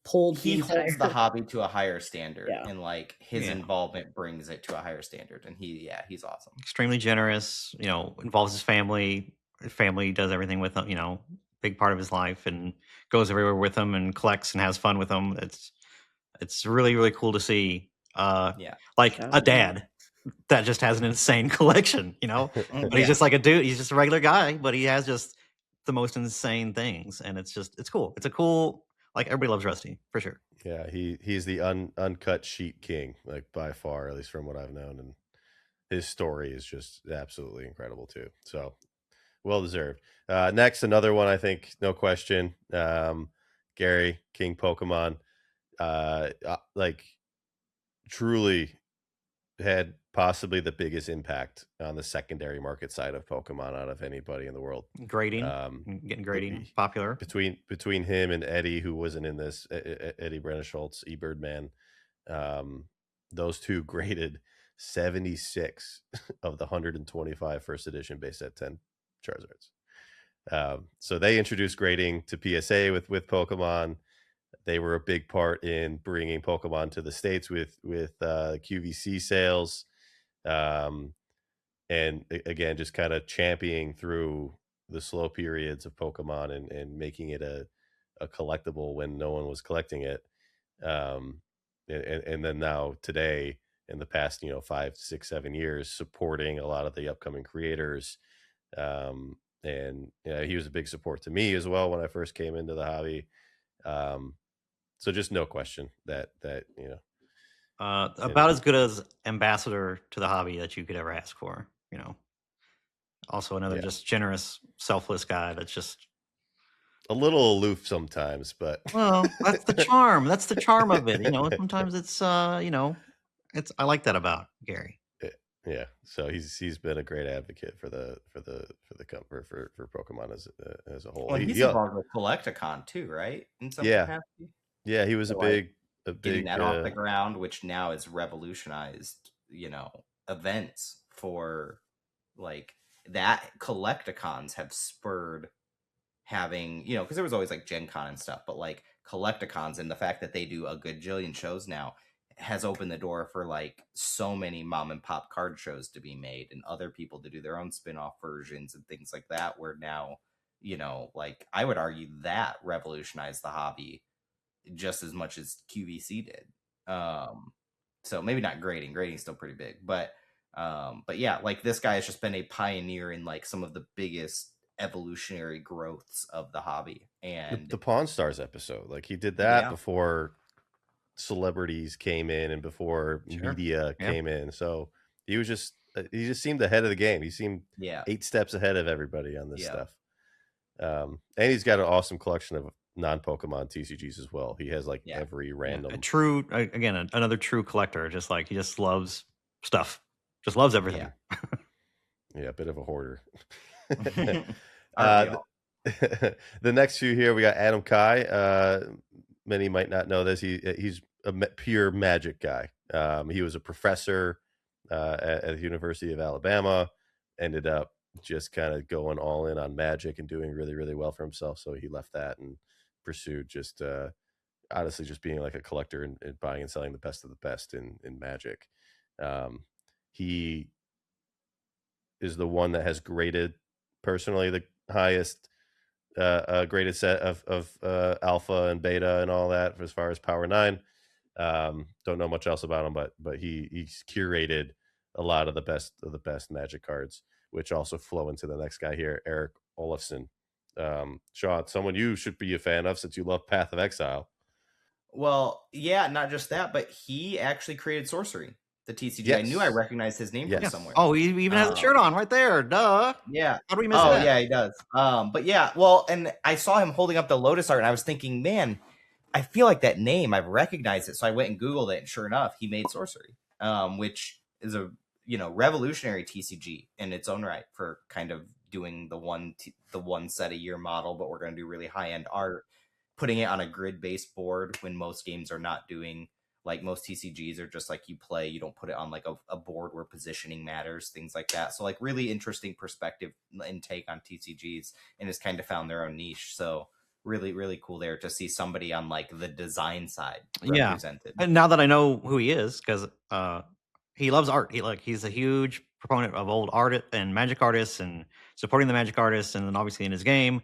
pulled he the holds the entire hobby to a higher standard, Yeah. and like his Yeah. involvement brings it to a higher standard, and he's awesome. Extremely generous, involves his family. His family does everything with him, big part of his life, and goes everywhere with him and collects and has fun with them. It's really, really cool to see. Like Shout a out. dad that just has an insane collection, but he's just like a dude. He's just a regular guy, but he has just the most insane things, and it's cool. It's a cool, like everybody loves Rusty for sure. Yeah, he's the uncut sheet king, like by far, at least from what I've known, and his story is just absolutely incredible too. So well deserved. Next, another one, I think, no question. Gary, King Pokemon, like truly had possibly the biggest impact on the secondary market side of Pokemon out of anybody in the world. Grading, getting grading popular between him and Eddie, who wasn't in this, Eddie Brenneschultz, eBirdman. Those two graded 76 of the 125 first edition base set 10 Charizards. So they introduced grading to PSA with Pokemon. They were a big part in bringing Pokemon to the States with QVC sales. And again, just kind of championing through the slow periods of Pokemon and making it a collectible when no one was collecting it. And then now today, in the past 5, 6, 7 years, supporting a lot of the upcoming creators. And he was a big support to me as well when I first came into the hobby. So just no question that about as good as ambassador to the hobby that you could ever ask for. Also another just generous, selfless guy that's just a little aloof sometimes, but well, that's the charm. That's the charm of it. Sometimes it's it's I like that about Gary. Yeah, so he's been a great advocate for the comfort for Pokemon as a whole. Well, he's involved with Collecticon too, right? In some capacity. Yeah, he was a big getting that off the ground, which now has revolutionized, events for like that. Collecticons have spurred having, because there was always like Gen Con and stuff, but like Collecticons and the fact that they do a gajillion shows now has opened the door for like so many mom and pop card shows to be made and other people to do their own spin-off versions and things like that, where now, like I would argue that revolutionized the hobby just as much as QVC did. So maybe not grading's still pretty big, but yeah, like this guy has just been a pioneer in like some of the biggest evolutionary growths of the hobby. And the Pawn Stars episode, like he did that before celebrities came in and before media came in, so he just seemed ahead of the game. He seemed 8 steps ahead of everybody on this stuff. And he's got an awesome collection of non-Pokemon TCGs as well. He has like every random another true collector. Just like he just loves stuff, just loves everything. A bit of a hoarder. The next few here, we got Adam Kai. Many might not know this. He's a pure Magic guy. He was a professor at the University of Alabama. Ended up just kind of going all in on Magic and doing really, really well for himself. So he left that and pursued just honestly just being like a collector and buying and selling the best of the best in Magic. He is the one that has graded personally the highest graded set of alpha and beta and all that as far as Power 9. Don't know much else about him, but he's curated a lot of the best Magic cards, which also flow into the next guy here, Eric Olafson. Sean, someone you should be a fan of since you love Path of Exile. Well, yeah, not just that, but he actually created Sorcery, the TCG. Yes. I knew I recognized his name from somewhere. Oh, he even has a shirt on right there. Duh. Yeah. How do we miss that? Oh, yeah, he does. But yeah, well, and I saw him holding up the Lotus art, and I was thinking, man, I feel like that name, I've recognized it. So I went and Googled it, and sure enough, he made Sorcery, which is a revolutionary TCG in its own right for kind of doing the one set a year model, but we're going to do really high end art, putting it on a grid based board when most games are not doing, like most TCGs are just like you play, you don't put it on like a board where positioning matters, things like that. So like really interesting perspective and take on TCGs, and has kind of found their own niche. So really, really cool there to see somebody on like the design side represented. And now that I know who he is, because he loves art. He's a huge proponent of old art and Magic artists and supporting the Magic artists. And then obviously in his game,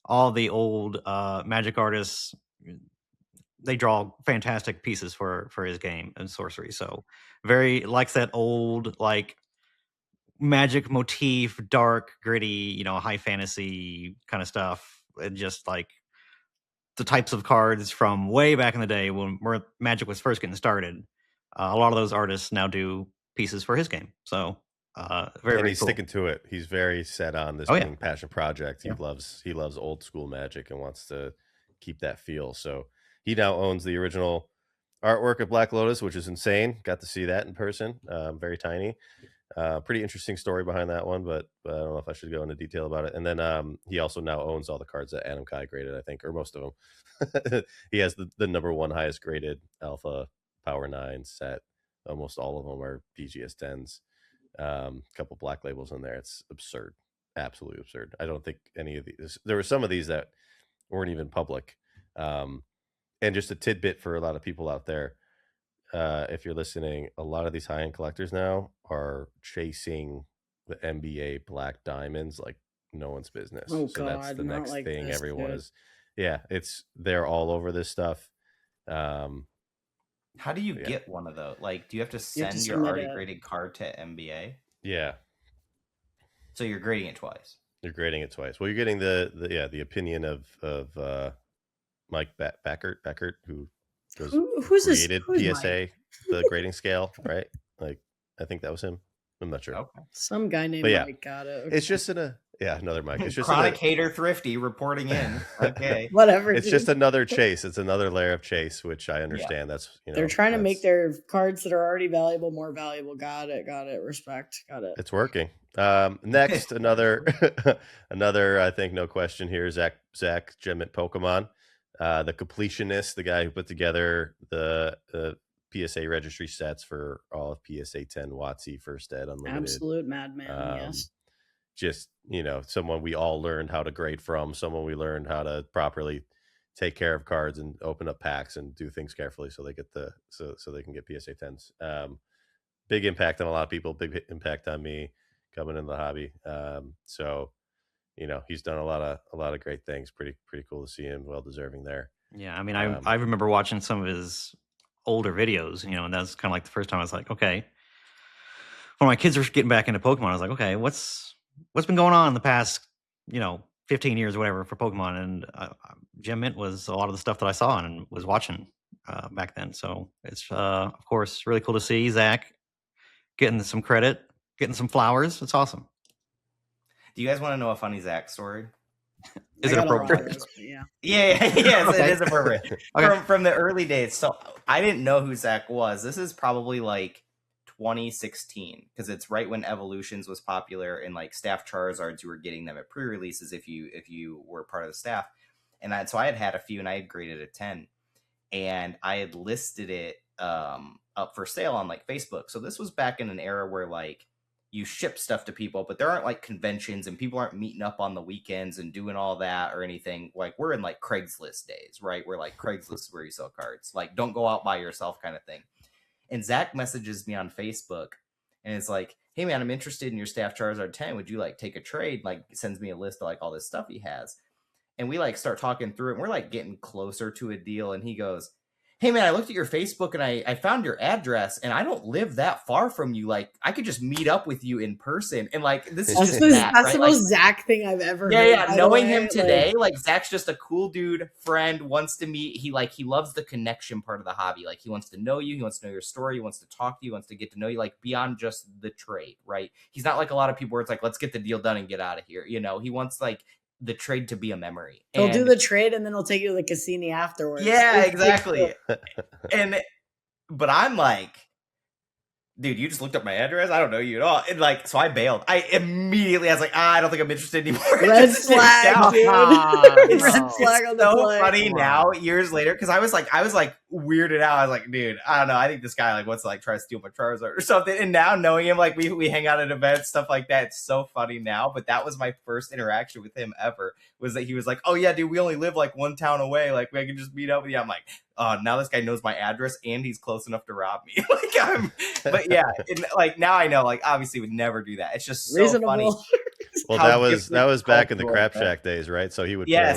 all the old Magic artists, they draw fantastic pieces for his game and Sorcery. So very likes that old like Magic motif, dark, gritty, high fantasy kind of stuff. And just like the types of cards from way back in the day when Magic was first getting started. A lot of those artists now do pieces for his game. So very he's cool. Sticking to it. He's very set on this being passion project. He loves old school Magic and wants to keep that feel. So he now owns the original artwork of Black Lotus, which is insane. Got to see that in person. Very tiny. Pretty interesting story behind that one, but I don't know if I should go into detail about it. And then he also now owns all the cards that Adam Kai graded, I think, or most of them. He has the number one highest graded Alpha Power 9 set. Almost all of them are BGS 10s. Couple black labels in there. It's absurd. Absolutely absurd. I don't think any of these. There were some of these that weren't even public. And just a tidbit for a lot of people out there. If you're listening, a lot of these high-end collectors now are chasing the NBA Black Diamonds like no one's business. Oh, so God, that's the not next like thing this, everyone dude. is. Yeah, they're all over this stuff. How do you get one of those? Like, do you have to You have to send your submit already it. graded card to NBA? Yeah, So you're grading it twice. you're grading it twice. Well, you're getting the opinion of Mike Beckert, who Who's created Mike? PSA, the grading scale, right? Like, I think that was him. I'm not sure. Okay. Some guy named Mike got it. Okay. It's just another Mike. It's just Chronic hater Thrifty reporting in. Okay. Whatever. It's just another chase. It's another layer of chase, which I understand. That's they're trying to make their cards that are already valuable more valuable. Got it. Respect. Got it. It's working. Next, another I think no question here. Zach Gemmett Pokemon. The completionist, the guy who put together the PSA registry sets for all of PSA 10 WotC First Ed Unlimited. Absolute madman, yes. Just, someone we all learned how to grade from, someone we learned how to properly take care of cards and open up packs and do things carefully so they get so they can get PSA 10s. Big impact on a lot of people, big impact on me coming in the hobby. So he's done a lot of great things. Pretty cool to see him. Well deserving there. Yeah, I mean, I remember watching some of his older videos, and that's kind of like the first time I was like, okay. When my kids were getting back into Pokemon, I was like, okay, what's been going on in the past, 15 years or whatever for Pokemon? And Gem Mint was a lot of the stuff that I saw and was watching back then. So it's, of course, really cool to see Zach getting some credit, getting some flowers. It's awesome. Do you guys want to know a funny Zach story? Is it appropriate? Yeah. Yes, Okay. it is appropriate. Okay. From the early days. So I didn't know who Zach was. This is probably like 2016 because it's right when Evolutions was popular and like staff Charizards, you were getting them at pre-releases if you were part of the staff. And so I had a few and I had graded a 10 and I had listed it up for sale on like Facebook. So this was back in an era where like you ship stuff to people, but there aren't like conventions and people aren't meeting up on the weekends and doing all that or anything. Like we're in like Craigslist days, right? We're like Craigslist is where you sell cards. Like don't go out by yourself kind of thing. And Zach messages me on Facebook and it's like, hey man, I'm interested in your staff Charizard 10. Would you like take a trade? Like sends me a list of like all this stuff he has. And we like start talking through it and we're like getting closer to a deal. And he goes, hey man, I looked at your Facebook and I found your address and I don't live that far from you. Like I could just meet up with you in person. And like, this is just that, that's right? the most Zach thing I've ever heard. Yeah. Knowing him today, like Zach's just a cool dude, friend, wants to meet. He loves the connection part of the hobby. Like he wants to know you. He wants to know your story. He wants to talk to you. He wants to get to know you like beyond just the trade, right? He's not like a lot of people where it's like, let's get the deal done and get out of here. He wants like the trade to be a memory. He'll do the trade and then he'll take you to the casino afterwards. Yeah, exactly. But I'm like, dude, you just looked up my address? I don't know you at all. And like, so I bailed. I was like, I don't think I'm interested anymore. Red flag, dude. Red flag on the play. So funny now, years later, because I was like weirded out. I was like, dude, I don't know. I think this guy like wants to like try to steal my Charizard or something. And now knowing him, like we hang out at events, stuff like that. It's so funny now. But that was my first interaction with him ever. Was that he was like, oh yeah, dude, we only live like one town away. Like we can just meet up with you. I'm like, oh, now this guy knows my address and he's close enough to rob me. But yeah, like now I know. Like obviously would never do that. It's just so reasonable. funny. Well, that was back in the Crap Shack days, right? So he would I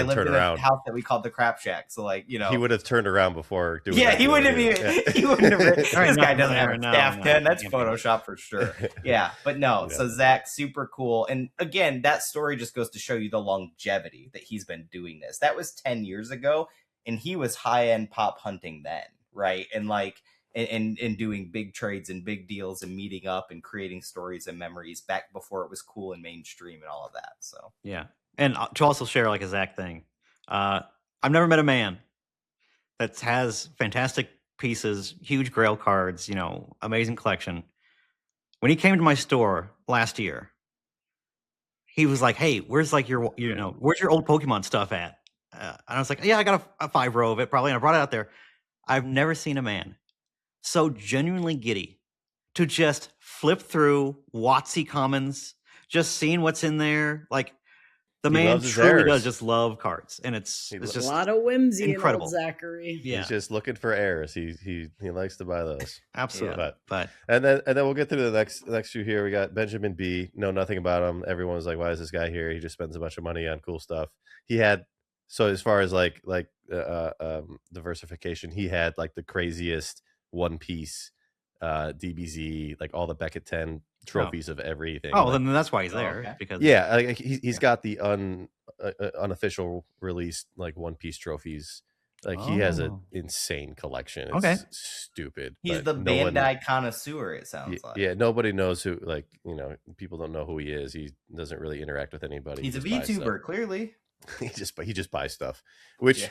lived in a house that we called the Crap Shack. So like he would have turned around before doing. Yeah, he wouldn't have. He wouldn't have. This guy doesn't have a staff 10. That's Yeah. Photoshop for sure. Yeah, but no. Yeah. So Zach, super cool, and again, that story just goes to show you the longevity that he's been doing this. That was 10 years ago, and he was high end pop hunting then, right? And like. And doing big trades and big deals and meeting up and creating stories and memories back before it was cool and mainstream and all of that. So Yeah. And to also share like a Zach thing, I've never met a man that has fantastic pieces, huge grail cards, amazing collection. When he came to my store last year, he was like, hey, where's like your where's your old Pokemon stuff at? And I was like, yeah, I got a 5-row of it probably. And I brought it out there. I've never seen a man so genuinely giddy to just flip through WotC Commons, just seeing what's in there. Like the man truly does just love cards, and it's just a lot of whimsy incredible. In old Zachary. Yeah. He's just looking for errors. He likes to buy those. Absolutely. Yeah. But and then we'll get through the next few here. We got Benjamin B. Know nothing about him. Everyone's like, why is this guy here? He just spends a bunch of money on cool stuff. He had as far as like diversification, he had like the craziest One Piece, DBZ, like all the Beckett 10 trophies of everything. Oh, then that's why he's there. Because like he's got the unofficial released like One Piece trophies. Like he has an insane collection. It's stupid. He's the Bandai connoisseur. It sounds like. Yeah, nobody knows who. Like people don't know who he is. He doesn't really interact with anybody. He's a VTuber, clearly. he just buys stuff, which. Yeah.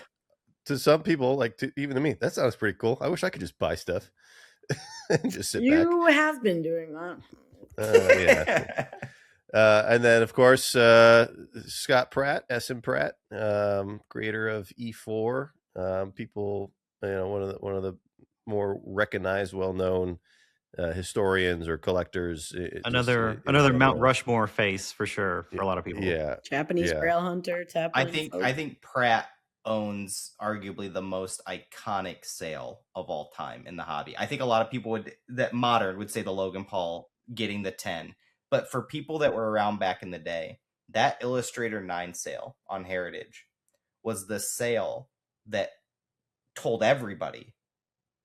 To some people, like even to me, that sounds pretty cool. I wish I could just buy stuff and just sit back. You have been doing that. Yeah. And then, of course, Scott Pratt, SM Pratt, creator of E4. People, one of the more recognized, well-known historians or collectors. Another in Mount general. Rushmore face for sure for a lot of people. Yeah, Japanese yeah. Grail Hunter, I Tapping. think Pratt owns arguably the most iconic sale of all time in the hobby. I think a lot of people would say the Logan Paul getting the 10. But for people that were around back in the day, that Illustrator 9 sale on Heritage was the sale that told everybody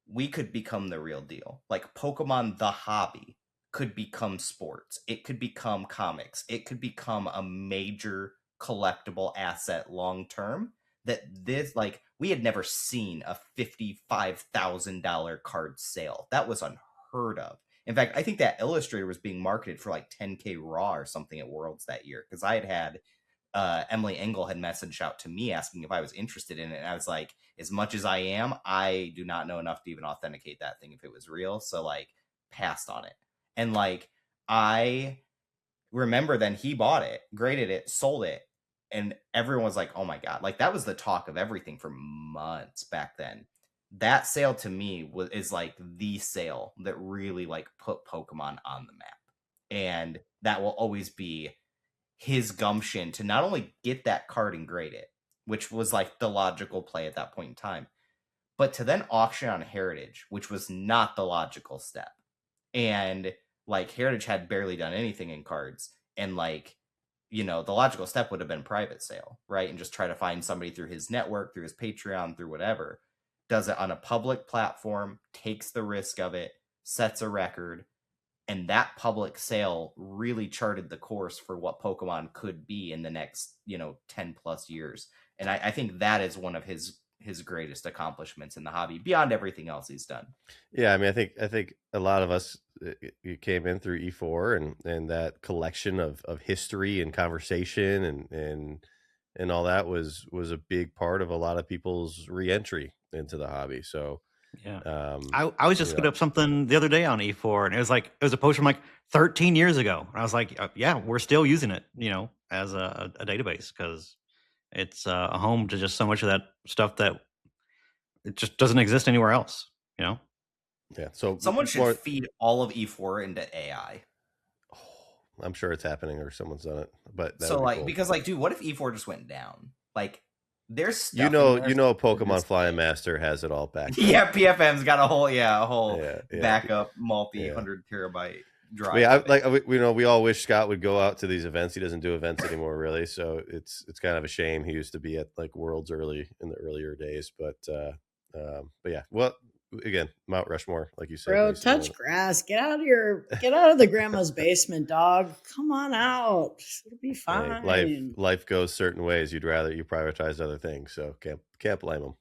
we could become the real deal. Like Pokemon the hobby could become sports. It could become comics. It could become a major collectible asset long term. That this, like, we had never seen a $55,000 card sale. That was unheard of. In fact, I think that Illustrator was being marketed for like 10K raw or something at Worlds that year, because I had Emily Engel had messaged out to me asking if I was interested in it. And I was like, as much as I am, I do not know enough to even authenticate that thing if it was real. So like, passed on it. And like, I remember then he bought it, graded it, sold it. And everyone was like, oh my God. Like, that was the talk of everything for months back then. That sale to me is like the sale that really like put Pokemon on the map. And that will always be his gumption to not only get that card and grade it, which was like the logical play at that point in time, but to then auction on Heritage, which was not the logical step. And like Heritage had barely done anything in cards. And like, the logical step would have been private sale, right? And just try to find somebody through his network, through his Patreon, through whatever. Does it on a public platform, takes the risk of it, sets a record, and that public sale really charted the course for what Pokemon could be in the next 10 plus years. And I think that is one of his greatest accomplishments in the hobby beyond everything else he's done. Yeah, I mean, I think a lot of us you came in through E4 and that collection of history and conversation and all that was a big part of a lot of people's reentry into the hobby. So yeah, I was just looking up something the other day on E4, and it was a post from like 13 years ago, and I was like, yeah, we're still using it, as a database, because it's a home to just so much of that stuff that it just doesn't exist anywhere else. Yeah. So someone should feed all of E4 into AI. I'm sure it's happening, or someone's done it. But so like, cool. Because like, dude, what if E4 just went down? Like, there's stuff Pokemon Flying Master has it all back. Yeah, PFM's got a whole backup multi 100 terabyte drive. Yeah, we all wish Scott would go out to these events. He doesn't do events anymore, really. So it's kind of a shame. He used to be at like Worlds in the earlier days, but yeah. Well, again, Mount Rushmore, like you said. Bro, touch grass. Get out of the grandma's basement, dog. Come on out. It'll be fine. Hey, life goes certain ways. You prioritize other things. So can't blame them.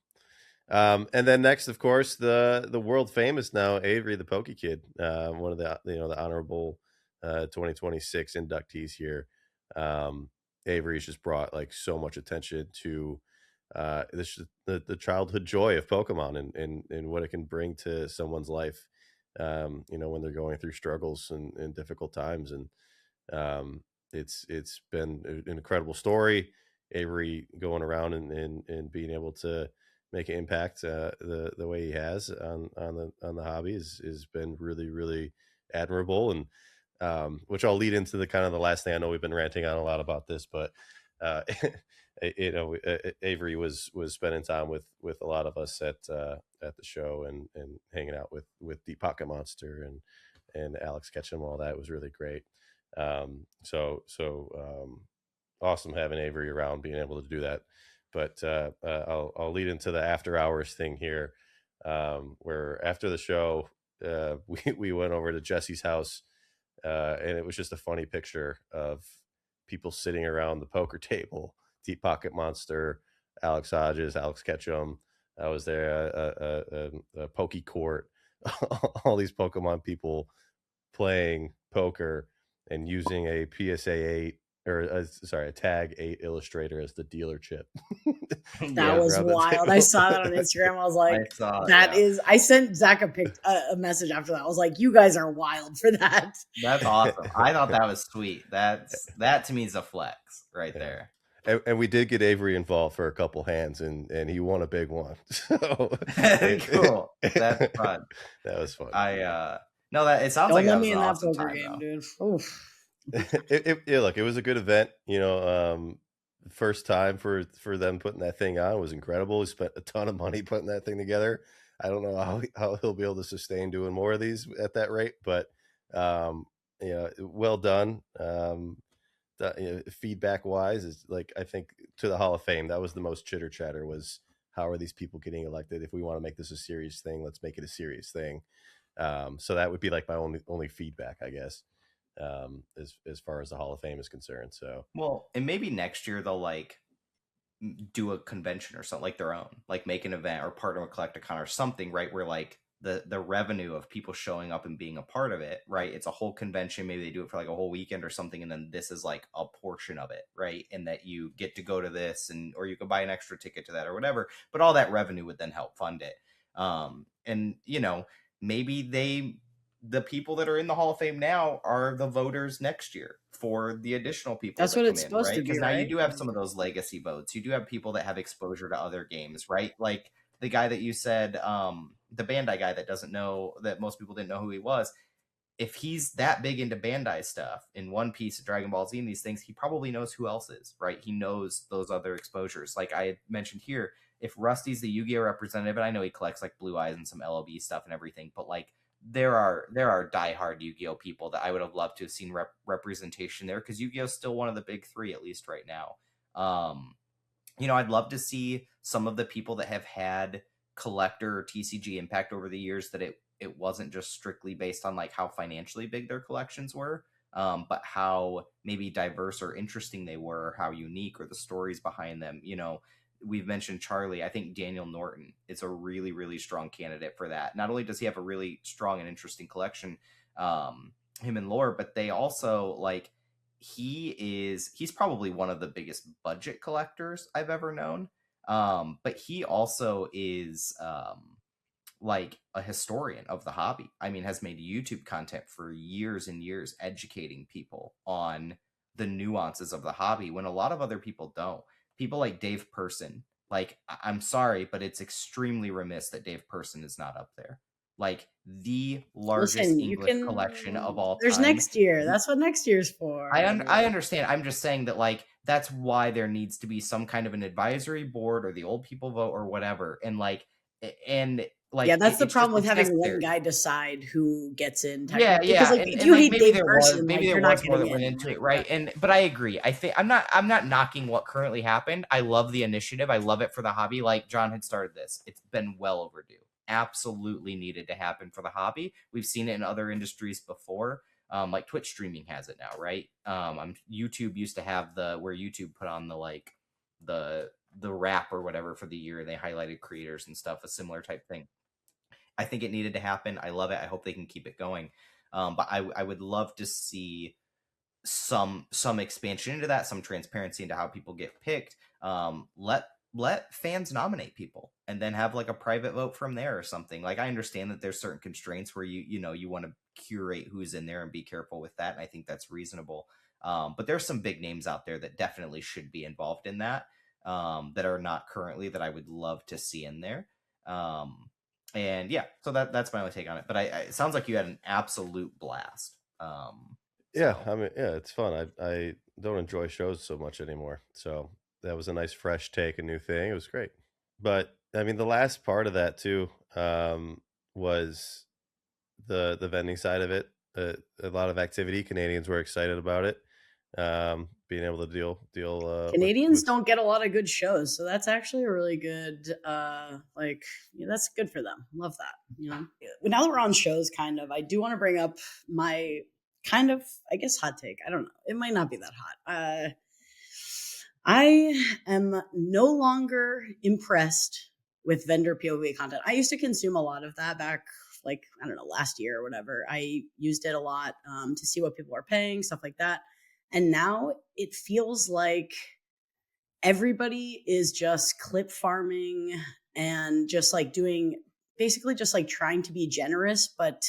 And then next, of course, the world famous now Avery the Poke Kid, one of the honorable 2026 inductees here. Avery's just brought like so much attention to the childhood joy of Pokemon and what it can bring to someone's life, when they're going through struggles and difficult times. And it's been an incredible story. Avery going around and being able to make an impact the way he has on the hobby has been really, really admirable. And which I'll lead into the kind of the last thing. I know we've been ranting on a lot about this, but Avery was spending time with a lot of us at the show and hanging out with Deep Pocket Monster and Alex Ketchum. All that was really great. So awesome having Avery around, being able to do that. But I'll lead into the after hours thing here, where after the show we went over to Jesse's house, and it was just a funny picture of people sitting around the poker table. Deep Pocket Monster, Alex Hodges, Alex Ketchum. I was there, a Poke Court, all these Pokemon people playing poker and using a PSA 8 a tag 8 illustrator as the dealer chip. That was wild. I saw that on Instagram. I was like, I sent Zach a message after that. I was like, you guys are wild for that. That's awesome. I thought that was sweet. That to me is a flex right there. And we did get Avery involved for a couple hands, and he won a big one. So cool. That's fun. That was fun. No, that it sounds Don't like let that was me an in that awesome poker time, game, though. dude. Oof. Look, it was a good event. First time for them putting that thing on was incredible. We spent a ton of money putting that thing together. I don't know how he'll be able to sustain doing more of these at that rate, but well done. Feedback wise is like, I think to the Hall of Fame, that was the most chitter chatter was, how are these people getting elected? If we want to make this a serious thing, let's make it a serious thing. So that would be like my only feedback, I guess, as far as the Hall of Fame is concerned. So, well, and maybe next year they'll like do a convention or something, like their own, like make an event or partner with Collecticon or something, right? Where like the revenue of people showing up and being a part of it, right? It's a whole convention. Maybe they do it for like a whole weekend or something, and then this is like a portion of it, right? And that you get to go to this, and or you could buy an extra ticket to that or whatever. But all that revenue would then help fund it. And maybe the people that are in the Hall of Fame now are the voters next year for the additional people. That's that what come it's in, supposed right? to be, Because now right? you do have some of those legacy votes. You do have people that have exposure to other games, right? Like the guy that you said, the Bandai guy that doesn't know, that most people didn't know who he was. If he's that big into Bandai stuff in One Piece, Dragon Ball Z, and these things, he probably knows who else is, right? He knows those other exposures. Like I had mentioned here, if Rusty's the Yu-Gi-Oh representative, and I know he collects like Blue Eyes and some LOB stuff and everything, but like there are diehard Yu-Gi-Oh people that I would have loved to have seen representation there, because Yu-Gi-Oh is still one of the big three, at least right now. I'd love to see some of the people that have had collector or TCG impact over the years, that it wasn't just strictly based on like how financially big their collections were, but how maybe diverse or interesting they were, or how unique, or the stories behind them. We've mentioned Charlie. I think Daniel Norton is a really, really strong candidate for that. Not only does he have a really strong and interesting collection, him and lore, but they also like, he's probably one of the biggest budget collectors I've ever known. But he also is like a historian of the hobby. I mean, has made YouTube content for years and years, educating people on the nuances of the hobby when a lot of other people don't. People like Dave Person, like, I'm sorry, but it's extremely remiss that Dave Person is not up there. Like the largest English collection of all time. There's next year. That's what next year's for. I understand. I'm just saying that like that's why there needs to be some kind of an advisory board, or the old people vote, or whatever. And yeah, that's the problem with having one guy decide who gets in. Yeah. Because like if you hate Dave Person, maybe there was more that went into it, right? But I agree. I think I'm not knocking what currently happened. I love the initiative. I love it for the hobby. Like John had started this. It's been well overdue. Absolutely needed to happen for the hobby. We've seen it in other industries before. Like Twitch streaming has it now, right? YouTube used to have where YouTube put on the wrap or whatever for the year. They highlighted creators and stuff, a similar type thing. I think it needed to happen. I love it. I hope they can keep it going. But I would love to see some expansion into that, some transparency into how people get picked. Let fans nominate people, and then have like a private vote from there or something. Like I understand that there's certain constraints where you want to curate who's in there and be careful with that, and I think that's reasonable. But there's some big names out there that definitely should be involved in that, that are not currently, that I would love to see in there. And yeah, so that's my only take on it. But it sounds like you had an absolute blast. Yeah, I mean, yeah, it's fun. I don't enjoy shows so much anymore, so that was a nice fresh take, a new thing. It was great. But I mean, the last part of that too was the vending side of it. A lot of activity. Canadians were excited about it. Being able to deal. Canadians don't get a lot of good shows, so that's actually a really good. That's good for them. Love that. Now that we're on shows, kind of, I do want to bring up my kind of, I guess, hot take. I don't know. It might not be that hot. I am no longer impressed with vendor POV content. I used to consume a lot of that back, like, I don't know, last year or whatever. I used it a lot to see what people are paying, stuff like that. And now it feels like everybody is just clip farming and just like doing basically just like trying to be generous, but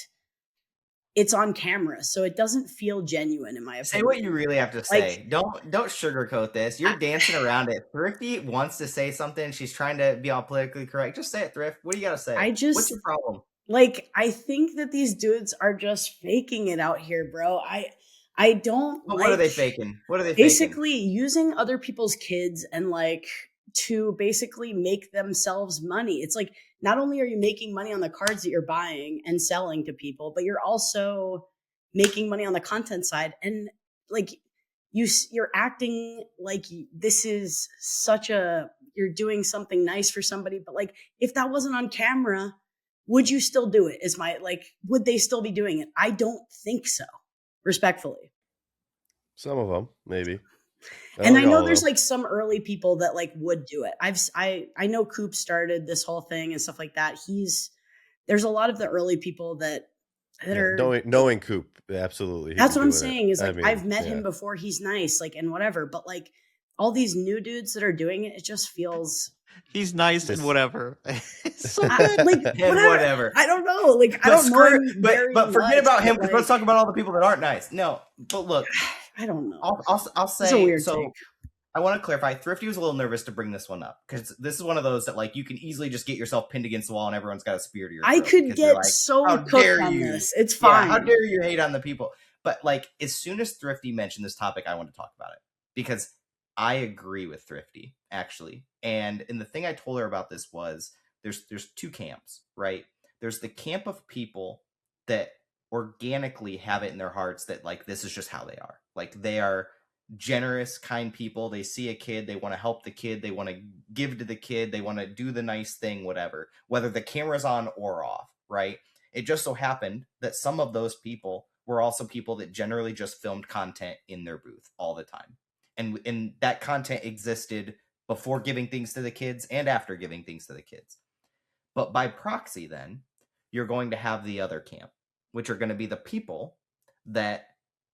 it's on camera, so it doesn't feel genuine in my opinion. Say what you really have to say. Don't sugarcoat this. You're dancing around it. Thrifty wants to say something. She's trying to be all politically correct. Just say it, Thrift. What do you got to say? What's your problem? Like, I think that these dudes are just faking it out here, bro. I don't But what are they faking? What are they basically faking? Using other people's kids and like to basically make themselves money. It's like, not only are you making money on the cards that you're buying and selling to people, but you're also making money on the content side. And like you're acting like this is you're doing something nice for somebody. But like, if that wasn't on camera, would you still do it? Would they still be doing it? I don't think so, respectfully. Some of them, maybe. And I know there's like some early people that like would do it. I know Coop started this whole thing and stuff like that. There's a lot of the early people that are knowing Coop, absolutely. That's what I'm saying is like, I've met him before. He's nice, like, and whatever. But like all these new dudes that are doing it, it just feels. He's nice and whatever. Whatever. I don't know. Like, I don't know him but forget about him because let's talk about all the people that aren't nice. No, but look, I don't know. I'll say. It's a weird so. Take. I want to clarify. Thrifty was a little nervous to bring this one up because this is one of those that like you can easily just get yourself pinned against the wall and everyone's got a spear to your throat. I could get like, so cooked on this. It's fine. Yeah, how dare you hate on the people? But like, as soon as Thrifty mentioned this topic, I want to talk about it because I agree with Thrifty actually. And the thing I told her about this was there's two camps, right? There's the camp of people that organically have it in their hearts that like this is just how they are. Like they are generous, kind people. They see a kid, they want to help the kid, they want to give to the kid, they want to do the nice thing, whatever, whether the camera's on or off, right? It just so happened that some of those people were also people that generally just filmed content in their booth all the time. And that content existed before giving things to the kids and after giving things to the kids. But by proxy, then, you're going to have the other camp, which are going to be the people that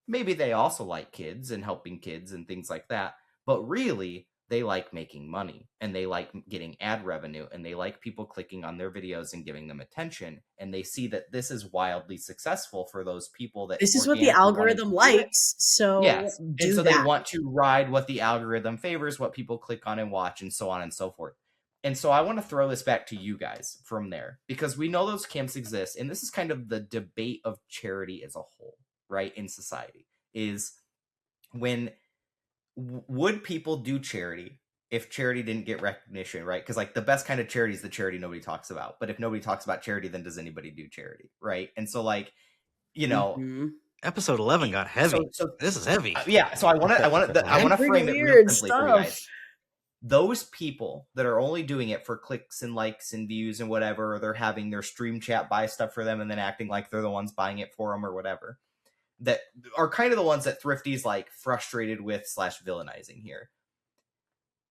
maybe they also like kids and helping kids and things like that, but really they like making money and they like getting ad revenue and they like people clicking on their videos and giving them attention. And they see that this is wildly successful for those people that this is what the algorithm likes. So yes. And so they want to ride what the algorithm favors, what people click on and watch and so on and so forth. And so I want to throw this back to you guys from there because we know those camps exist. And this is kind of the debate of charity as a whole, right? In society is when would people do charity if charity didn't get recognition, right? Because like the best kind of charity is the charity nobody talks about. But if nobody talks about charity, then does anybody do charity, right? And so like, you know, episode 11 got heavy. So this is heavy. Yeah. So I want to frame it real simply for you guys. Those people that are only doing it for clicks and likes and views and whatever, or they're having their stream chat buy stuff for them and then acting like they're the ones buying it for them or whatever, that are kind of the ones that Thrifty's like frustrated with / villainizing here.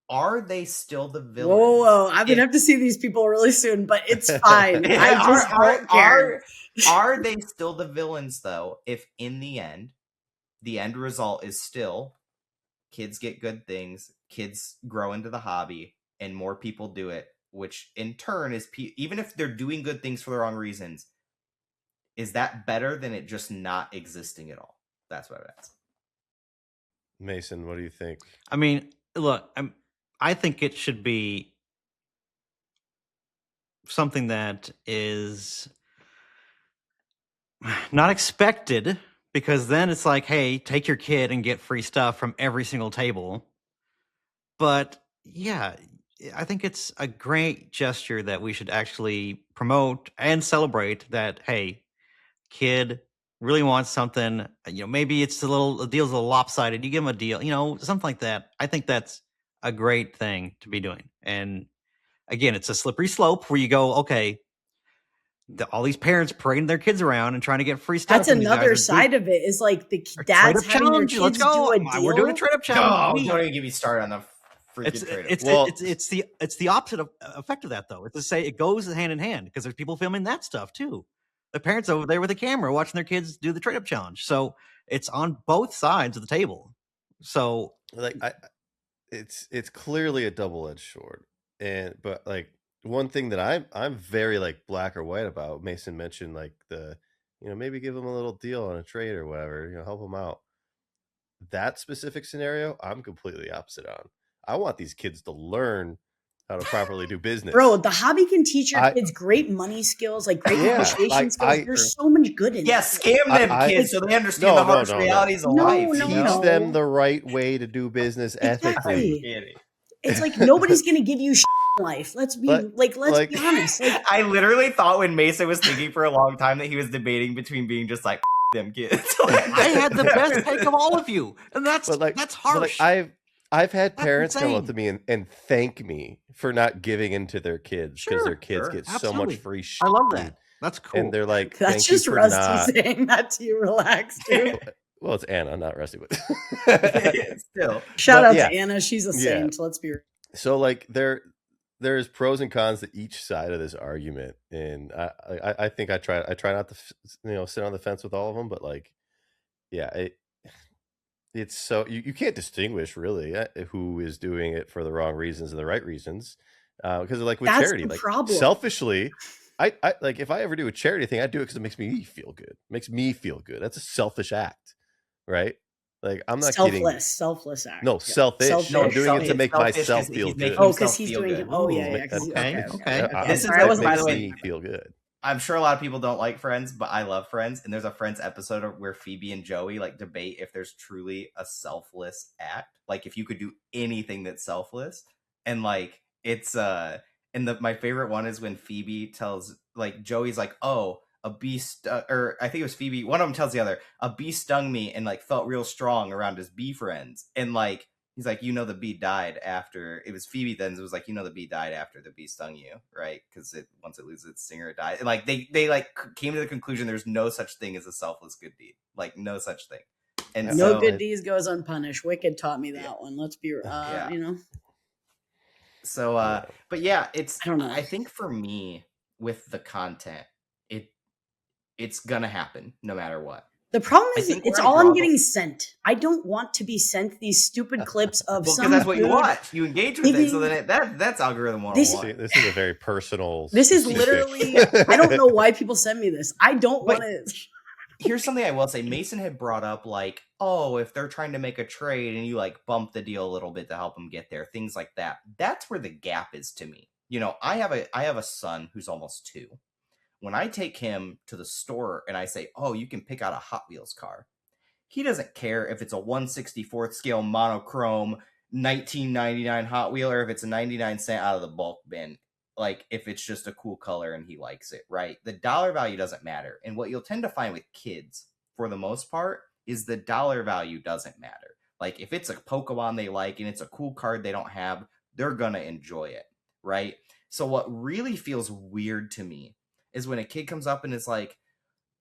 Are they still the villains? Whoa, I'm gonna have to see these people really soon, but it's fine. I just don't care. Are they still the villains though? If in the end result is still kids get good things, kids grow into the hobby, and more people do it, which in turn is even if they're doing good things for the wrong reasons, is that better than it just not existing at all? That's what I would ask. Mason, what do you think? I mean, look, I think it should be something that is not expected, because then it's like, hey, take your kid and get free stuff from every single table. But yeah, I think it's a great gesture that we should actually promote and celebrate that, hey, kid really wants something, you know, maybe it's the deal's a little lopsided, you give them a deal, you know, something like that. I think that's a great thing to be doing. And again, it's a slippery slope where you go, okay, all these parents parading their kids around and trying to get free stuff. That's another side of it, is like the dads having their kids do a deal. We're doing a trade-up challenge. Don't even get me started on the freaking trade-up. It's the opposite effect of that, though. It's to say it goes hand in hand, because there's people filming that stuff too. The parents over there with a camera watching their kids do the trade-up challenge. So it's on both sides of the table. So like it's clearly a double-edged sword, but like one thing that I'm very like black or white about. Mason mentioned like maybe give them a little deal on a trade or whatever, help them out. That specific scenario, I'm completely opposite on. I want these kids to learn how to properly do business. Bro, the hobby can teach your kids great money skills, like great negotiation skills. There's so much good in it. Yeah, scam them kids so they understand the harsh realities of life. Teach them the right way to do business ethically. It's like nobody's gonna give you in life. Let's be honest. Like, I literally thought when Mason was thinking for a long time that he was debating between being just like them kids. I had the best take of all of you, and that's harsh. I've had parents come up to me and thank me for not giving into their kids because their kids get so much free shit. I love that. That's cool. And they're like, that's just Rusty saying that to you. Relax, dude. Well, it's Anna, not Rusty, but still. Shout out to Anna. She's a saint. Let's be real. So like there's pros and cons to each side of this argument, and I think I try not to sit on the fence with all of them, but like it's so you can't distinguish really who is doing it for the wrong reasons and the right reasons, because like with charity, like selfishly, I like if I ever do a charity thing, I do it because it makes me feel good. That's a selfish act, right? Like I'm not selfless act. No, selfish. No, I'm doing it to make myself feel good. Oh, because he's doing it. Oh yeah. Okay. This is by the way, feel good. I'm sure a lot of people don't like Friends, but I love Friends. And there's a Friends episode where Phoebe and Joey like debate if there's truly a selfless act. Like if you could do anything that's selfless. And like it's my favorite one is when Phoebe tells like Joey's like, oh, a bee or I think it was Phoebe. One of them tells the other, a bee stung me and like felt real strong around his bee friends. And like he's like, the bee died after. It was Phoebe then. It was like, the bee died after the bee stung you, right? Because once it loses its stinger, it dies. And like they like came to the conclusion there's no such thing as a selfless good deed. Like no such thing. And no good deeds goes unpunished. Wicked taught me that one. Let's be So but yeah, it's I don't know. I think for me with the content, it's gonna happen no matter what. The problem is it's all I'm getting sent. I don't want to be sent these stupid clips of some. Because that's what you watch. You engage with it, so then that's algorithm 101. This is a very personal. This is literally. I don't know why people send me this. I don't want to. Here's something I will say. Mason had brought up like, oh, if they're trying to make a trade and you like bump the deal a little bit to help them get there, things like that. That's where the gap is to me. I have a son who's almost 2. When I take him to the store and I say, oh, you can pick out a Hot Wheels car, he doesn't care if it's a 1/64th scale monochrome 1999 Hot Wheel or if it's a 99-cent out of the bulk bin. Like, if it's just a cool color and he likes it, right? The dollar value doesn't matter. And what you'll tend to find with kids, for the most part, is the dollar value doesn't matter. Like, if it's a Pokemon they like and it's a cool card they don't have, they're going to enjoy it, right? So what really feels weird to me is when a kid comes up and is like,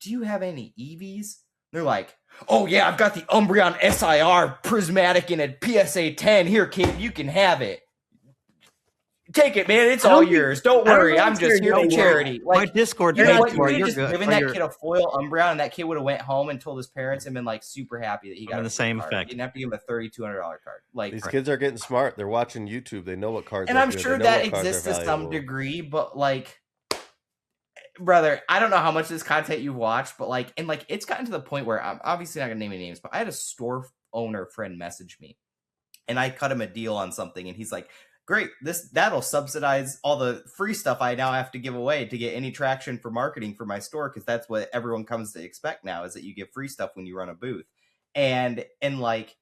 do you have any EVs? They're like, oh yeah, I've got the Umbreon SIR prismatic in a PSA 10. Here, kid, you can have it. Take it, man. It's all yours. Don't worry. I'm just here for charity. Like, my Discord. You know what? You could have just given that kid a foil Umbreon, and that kid would have went home and told his parents and been like super happy that he got the same card. effect. You didn't have to give him a $3,200 card. Like these kids are getting smart. They're watching YouTube. They know what cards. And I'm sure that exists to some degree, but like, brother, I don't know how much of this content you've watched, but like, and like, it's gotten to the point where I'm obviously not gonna name any names, but I had a store owner friend message me, and I cut him a deal on something, and he's like, great, that'll subsidize all the free stuff I now have to give away to get any traction for marketing for my store, because that's what everyone comes to expect now, is that you get free stuff when you run a booth. And like,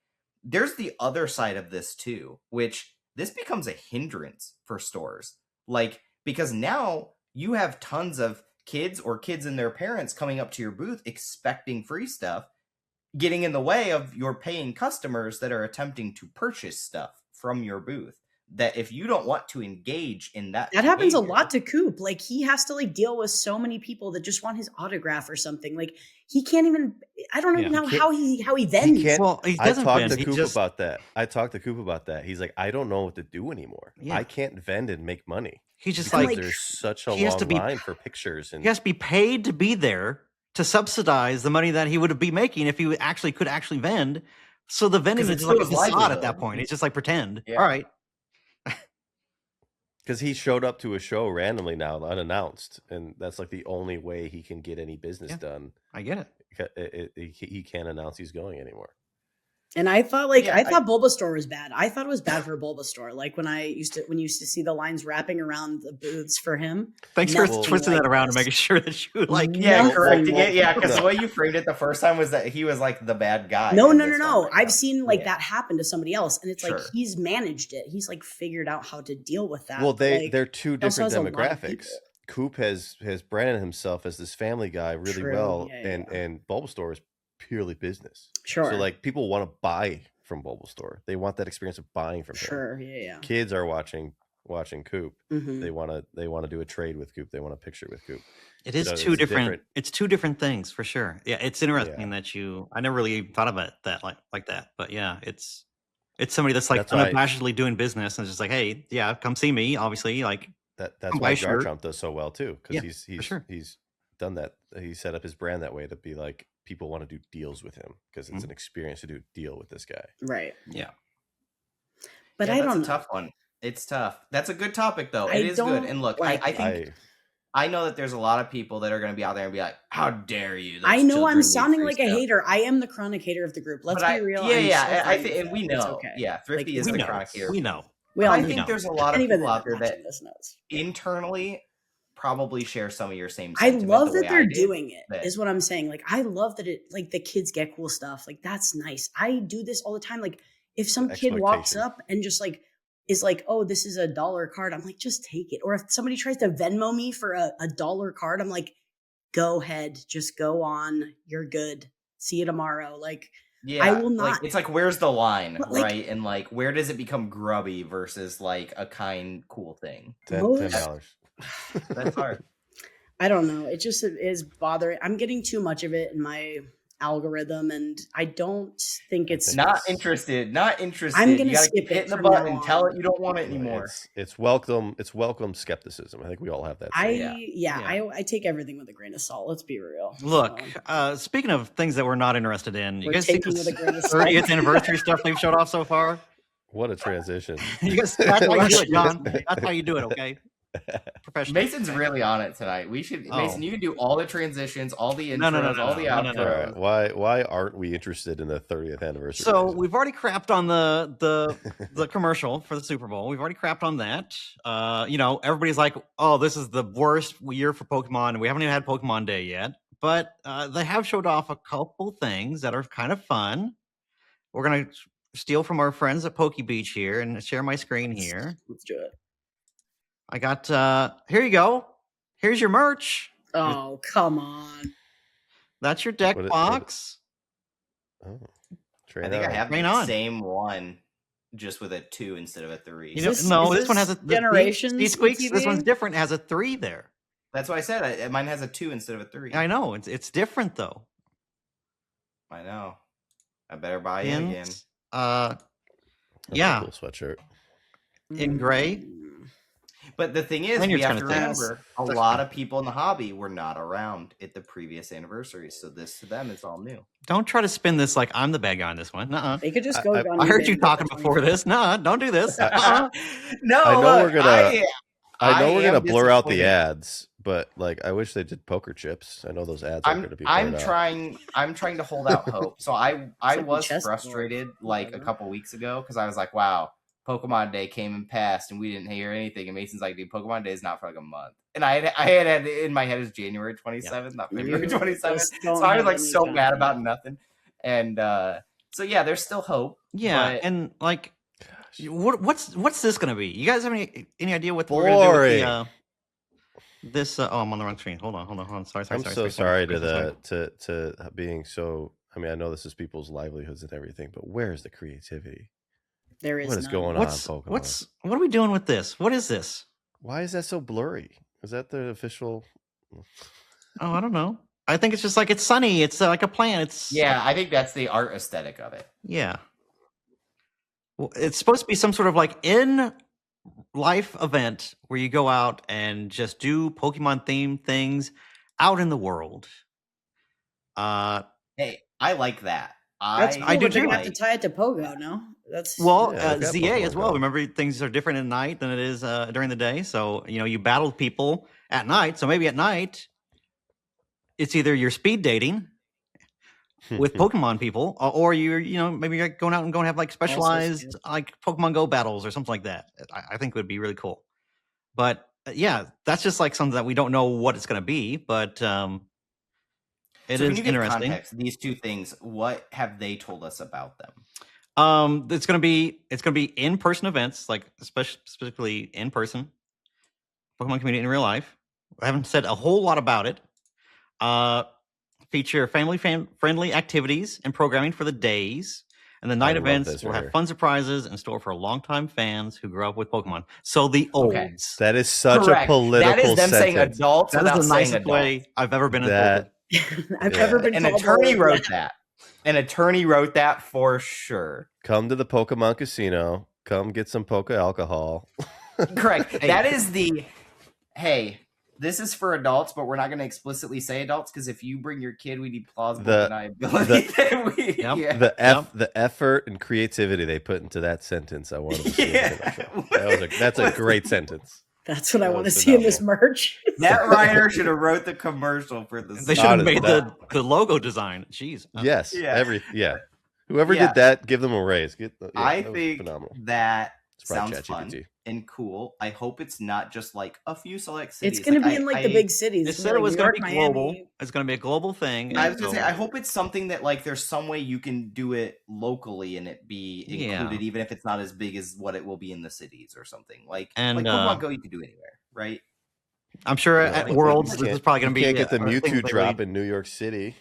there's the other side of this too, which this becomes a hindrance for stores, like, because now you have tons of kids or kids and their parents coming up to your booth expecting free stuff, getting in the way of your paying customers that are attempting to purchase stuff from your booth. That if you don't want to engage in that happens a lot to Coop. Like, he has to like deal with so many people that just want his autograph or something. Like, he can't even. I don't even know how he vends. He doesn't vend. I talked to Coop about that. He's like, I don't know what to do anymore. I can't vend and make money. He's just like there's such a long line for pictures, and he has to be paid to be there to subsidize the money that he would be making if he could actually vend. So the vending 'Cause is it's like a still his facade at that livelihood. point. It's just like pretend. Yeah. All right. Because he showed up to a show randomly now, unannounced, and that's like the only way he can get any business Yeah. done. I get it. He can't announce he's going anymore. And I thought Yeah, I thought Bulbasaur was bad. I thought it was bad for Bulbasaur. Like when you used to see the lines wrapping around the booths for him. Thanks for Nothing twisting like that around and this. making sure that you like. Yeah, Nothing correcting like it. Yeah, because No. the way you framed it the first time was that he was like the bad guy. No. in this one right I've now. seen like Yeah. that happen to somebody else, and it's like Sure. he's managed it. He's like figured out how to deal with that. Well, Like, they're two also different has a lot of demographics. people. Coop has branded himself as this family guy really True, well, yeah. and Bulbasaur is purely business. Sure. So like people want to buy from Bulbasaur. They want that experience of buying from him. Sure. Yeah. Kids are watching Coop. Mhm. They want to do a trade with Coop. They want a picture with Coop. It is So two it's different. It's two different things for sure. Yeah, it's interesting Yeah. that I never really thought about that like that. But yeah, it's somebody that's like That's why- unabashedly doing business and it's just like, hey, yeah, come see me. Obviously, like That's Come why buy Jar shirt. Trump does so well too, Yeah, because for sure. he's done that. He set up his brand that way to be like people want to do deals with him because it's Mhm. an experience to do a deal with this guy. Right. Yeah. But Yeah, I that's don't a know. tough one. It's tough. That's a good topic though. I It is good. don't And look, like I it. think I know that there's a lot of people that are going to be out there and be like, "How dare you?" I Those know children I'm need sounding free like a stuff." hater. I am the chronic hater of the group. Let's But be real. Yeah, I'm yeah. so I fine think, with and we it. It's know. okay. Yeah, Thrifty Like, is we the know. chronic hater. We know. We But all I know. think know. there's a lot of Anybody people out there watching that this knows. internally probably share some of your same I sentiment. love the that way they're I did. doing it, that- is what I'm saying. Like, I love that like the kids get cool stuff. Like, that's nice. I do this all the time. Like, if some kid walks Exploitation. up and just like is like, oh, this is a $1 card, I'm like, just take it. Or if somebody tries to Venmo me for a $1 card, I'm like, go ahead, just go on. You're good. See you tomorrow. Like, Yeah, I will like, not. it's like, where's the line, But, like- right? And like, where does it become grubby versus like a kind, cool thing? $10. That's hard. I don't know. It just is bothering. I'm getting too much of it in my algorithm, and I don't think it's Not interested. Not interested. I'm gonna You gotta skip hit it the from button now and tell on. it you don't want it anymore. It's welcome skepticism. I think we all have that. same. I take everything with a grain of salt. Let's be real. Look, So, speaking of things that we're not interested in, you we're guys see taking this with a grain of salt. 30th anniversary stuff they've showed off so far? What a transition. You guys, that's how you do it, John. Russian. That's how you do it, okay? Professional. Mason's really on it tonight. We should, Oh. Mason. You can do all the transitions, all the intros, No, all the no, no, outros. no. All right. Why aren't we interested in the 30th anniversary? So Mason? we've already crapped on the commercial for the Super Bowl. We've already crapped on that. Everybody's like, "Oh, this is the worst year for Pokemon." And we haven't even had Pokemon Day yet, but they have showed off a couple things that are kind of fun. We're gonna steal from our friends at Poke Beach here and share my screen here. Let's do it. I got here you go. Here's your merch. Oh, come on. That's your deck What it- box. Oh, I train think I on. have Rain the on. same one, just with a 2 instead of a 3. You know, Is no, this this one has a Generations See, Squeaks. This TV? one's different. It has a 3 there. That's why I said mine has a 2 instead of a 3. I know it's different though. I know. I better buy in again. Pins, That's a yeah. cool sweatshirt. In gray? Mm. But the thing is, Lanyard's we have to kinda thick. remember a lot of people in the hobby were not around at the previous anniversary, so this to them is all new. Don't try to spin this like I'm the bad guy on this one. Nuh-uh. They could just go. I on I heard eBay you and get talking the before 25. this. Nah, don't do this. Uh-uh. No, I know look, we're gonna- I know we're am gonna blur out the disappointed. ads, but like I wish they did poker chips. I know those ads are going to be. I'm blurred out. trying. I'm trying to hold out hope. So I like the was chessboard, frustrated like a whatever. couple weeks ago because I was like, wow, Pokemon Day came and passed and we didn't hear anything. And Mason's like, dude, Pokemon Day is not for like a month. And I had in my head as January 27th, not February You 27th. just So don't I was have like any so time. mad about nothing. And so yeah, there's still hope. Yeah, but- and like, what's this gonna be? You guys have any idea what we're Boring. gonna do with this? Oh, I'm on the wrong screen. Hold on. Sorry. I'm so sorry. sorry to being so. I mean, I know this is people's livelihoods and everything, but where's the creativity? There is What is none. going on, Pokemon? What are we doing with this? What is this? Why is that so blurry? Is that the official? Oh, I don't know. I think it's just like it's sunny. It's like a plant. It's Yeah, I think that's the art aesthetic of it. Yeah. Well, it's supposed to be some sort of like in life event where you go out and just do Pokemon themed things out in the world. Hey, I like that. That's cool, I do but they're too. gonna have to tie it to Pogo, no? That's Well, Yeah, they've got ZA Pokemon as well. Go. Remember, things are different at night than it is during the day. So you battle people at night. So maybe at night, it's either you're speed dating with Pokemon people, or maybe you're going out and going to have like specialized good. like Pokemon Go battles or something like that. I think would be really cool. But yeah, that's just like something that we don't know what it's going to be, but it So is can you give interesting. context? These two things, what have they told us about them? It's gonna be in-person events, like specifically in person, Pokemon community in real life. I haven't said a whole lot about it. Feature friendly activities and programming for the days, and the night love events this will right have here. fun surprises in store for longtime fans who grew up with Pokemon. So the olds. Okay. That is such Correct. a political That is them saying sentence. adults That without is the saying nicest adults. way I've ever been That- insulted. I've Yeah. ever been An called attorney old. wrote that. An attorney wrote that for sure. Come to the Pokemon Casino. Come get some Poke alcohol. Correct. Hey. That is hey, this is for adults, but we're not going to explicitly say adults because if you bring your kid, we need plausible deniability. Yep. The effort and creativity they put into that sentence, I wanted to see. That's a great sentence. That's what I That want to was see in this phenomenal. merch. That writer should have wrote the commercial for this. They should have Honestly, made the logo design. Jeez. Yes. Yeah. Whoever Yeah. did that, give them a raise. I that was think phenomenal. that It's probably sounds fun ChatGPT. and cool. I hope it's not just like a few select cities. It's going to be in like the big cities. It It's said gonna it was New going to York, be global. Miami. It's going to be a global thing. I and was gonna so- say, I hope it's something that like there's some way you can do it locally and it be included, even if it's not as big as what it will be in the cities or something. Like Pokemon Go, you can do anywhere, right? I'm sure Yeah, at like, Worlds, you this is can't- probably going to You be. can't get the a thing Mewtwo that drop they- in New York City.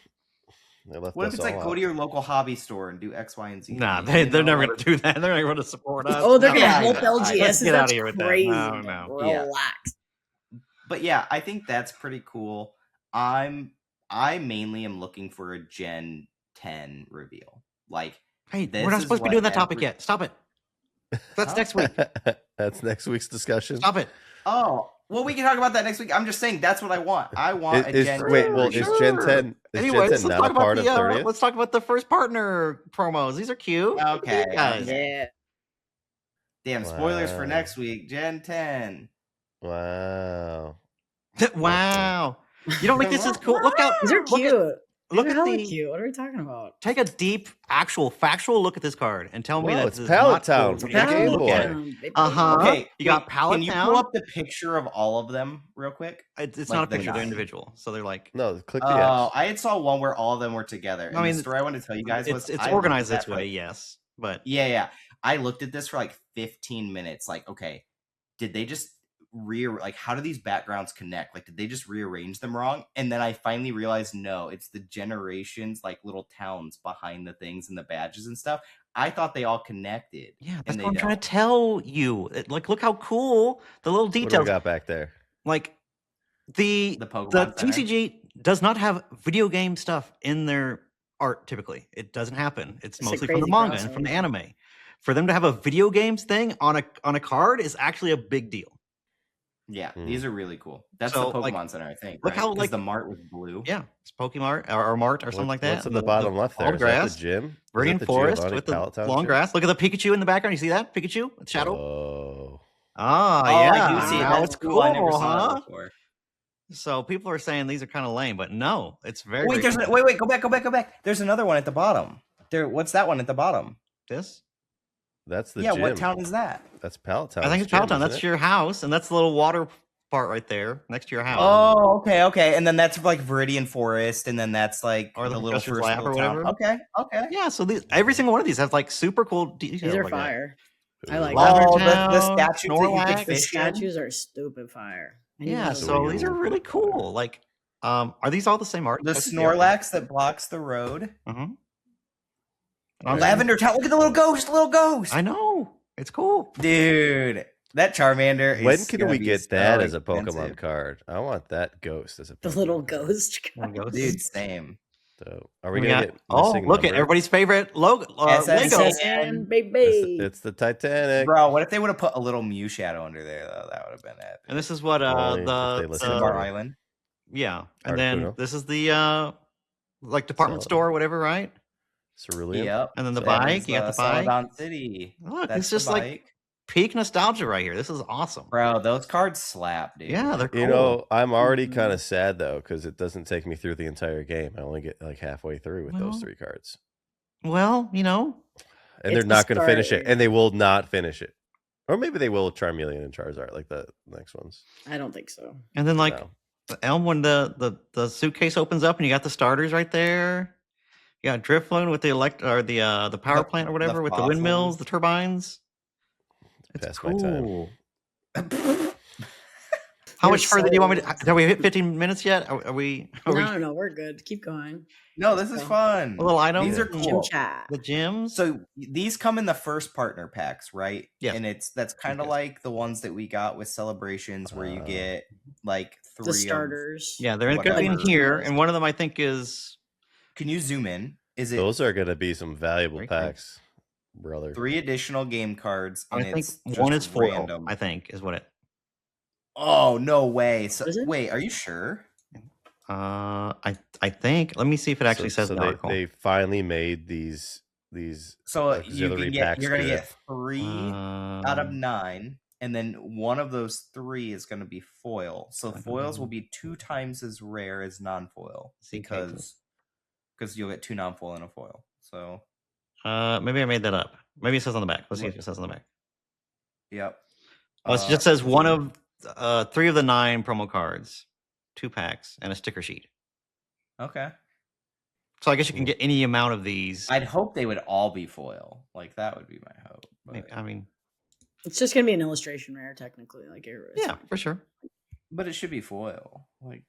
They left What if us it's like all go out. to your local hobby store and do X, Y, and Z? Nah, things, they're you know? never going to do that. They're not going to support us. Oh, they're No. going to Yeah, I help know. LGS. Let's get That's outta here with that. crazy. No. Yeah. Relax. But yeah, I think that's pretty cool. I mainly am looking for a Gen 10 reveal. Like, Hey, this we're not is supposed to be what doing that topic every- yet. Stop it. That's Huh? next week. That's next week's discussion. Stop it. Oh, well, we can talk about that next week. I'm just saying that's what I want. I want a Gen 10 Is reveal. Gen 10 Anyways, let's not talk a about part of the 30th? let's talk about the first partner promos. These are cute. Okay. Guys. Yeah. Damn, spoilers for Wow. next week. Gen 10. Wow. Wow. You don't think this is cool? Look out. These are Look cute. look These at are hella the- cute. What are we talking about? Take a deep, actual, factual look at this card and tell me Whoa, that it's this is Pallet not cool Town for from you the to Game look Boy. at. Uh-huh. Okay, You got wait, Pallet Can you Town? pull up the picture of all of them real quick? It's like not a the picture; they're guy. individual, so they're like. No, click the Oh, X. I had saw one where all of them were together. And I mean, the story I wanted to tell you guys was It's I organized looked at this that for, way, like- yes, but Yeah. I looked at this for like 15 minutes. Like, okay, did they just how do these backgrounds connect? Like, did they just rearrange them wrong? And then I finally realized, no, it's the generations, like little towns behind the things and the badges and stuff. I thought they all connected. yeah, that's and what they I'm trying don't. to tell you. Like, look how cool the little What do we details. got back there? Like the Pokemon Center. TCG does not have video game stuff in their art. Typically, it doesn't happen. It's It's a mostly from the crazy manga and from the crossover. anime. For them to have a video games thing on a card is actually a big deal. Yeah, Hmm. these are really cool. That's So, the like, Pokemon Center, I think. look Right? how, 'Cause like- the Mart was blue. Yeah, it's Pokemart or Mart or something like that. What's in the bottom left there? all Is that grass. the gym? Is Verdant that the forest Giovanni with the Pallet Town long gym? grass. Look at the Pikachu in the background. You see that Pikachu with shadow? Oh. Ah, Oh, yeah. I do see it. Now That's it's cool. I never saw huh? that before. So people are saying these are kind of lame, but no, it's very. Wait, very there's cool. wait, go back. There's another one at the bottom. What's that one at the bottom? This. That's the Yeah, gym. what town is that? That's Pallet Town. I think it's Pallet Town. That's your house, and that's the little water part right there next to your house. Oh, okay. And then that's like Viridian Forest, and then that's like Or the the little Professor's first Lab or little town. whatever. Okay. Yeah. So every single one of these has like super cool details. These are like that. fire. I like Lavender Oh, the Town, statues that you Snorlax. could The fish in. statues are stupid fire. I need Yeah. those. So these are really cool. Like, are these all the same art? The I think they are. Snorlax that blocks the road. Mhm. Lavender Town. Look at the little ghost. I know. It's cool. Dude, that Charmander. When is can gonna we be get so that as a expensive. Pokemon card? I want that ghost as a The Pokemon little card. ghost. One goes. Dude, same. So, are we We gonna got, get oh, missing look at number? everybody's favorite logo. SS. Lego. SSN, baby. It's the Titanic. Bro, what if they would have put a little Mew shadow under there though? That would have been epic. And this is what Only if they listen to Cinnabar it. Island. yeah. And then Articuno. this is the like department So- store or whatever, right? Cerulean. Yep. And then the That bike, is, you got the bike. Celadon City. Look, That's it's just the like bike. peak nostalgia right here. This is awesome. Bro, those cards slap, dude. Yeah, they're cool. You know, I'm already Mhm. kind of sad though because it doesn't take me through the entire game. I only get like halfway through with those Well, 3 cards, Well, you know, and It's they're the not going to finish it, start. and they will not finish it, or maybe they will with Charmeleon and Charizard, like the next ones. I don't think so. and then like No. the Elm, when the suitcase opens up and you got the starters right there. You got Drifloon with the the power plant or whatever with the windmills, fossils. the turbines. It's Past my time. cool. How You're much further do you want me so- to? Have we hit 15 minutes yet? Are we? No, we're good. Keep going. No, this is So, fun. A little item? These are Gym cool. chat. The gyms. So these come in the first partner packs, right? Yes. And that's kind of Yes. like the ones that we got with celebrations, where you get like 3 The starters. Yeah, they're going to be in whatever. here, and one of them I think is. Can you zoom in? Is it Those are going to be some valuable Right there. packs, brother. 3 additional game cards? And I think it's one just is foil. random. I think is what it. Oh no way! So Is it? wait, are you sure? I think. Let me see if it actually says in the article. they finally made these So you auxiliary can get packs you're gonna good. get 3 out of 9, and then one of those 3 is gonna be foil. So foils will be 2 times as rare as non-foil because you'll get 2 non-foil and a foil. So Maybe I made that up. Maybe it says on the back. Let's see if it says on the back. yep. Oh, it just says one of 3 of the 9 promo cards, 2 packs, and a sticker sheet. Okay. So I guess you can get any amount of these. I'd hope they would all be foil. Like that would be my hope. But, I mean, It's just gonna be an illustration rare, technically. Like yeah, for sure. but it should be foil. Like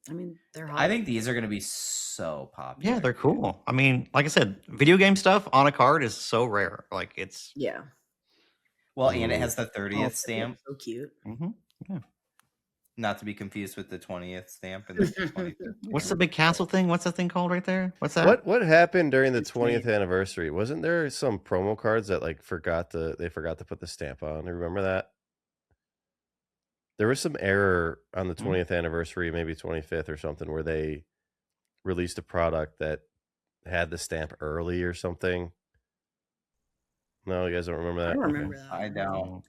I mean, they're hot. I think these are gonna be so popular. Yeah, they're cool. I mean, like I said, video game stuff on a card is so rare. Like it's. Yeah. Well, and it has the Oh, 30th stamp, So cute. not to be confused with the 20th stamp and the 25th. What's the big castle thing? What's that thing called right there? What's that? What happened during the It's 20th neat. anniversary? Wasn't there some promo cards that like forgot to put the stamp on? Remember that? There was some error on the 20th anniversary, maybe 25th or something, where they released a product that had the stamp early or something. No, you guys don't remember that? I don't Okay. remember that. I don't.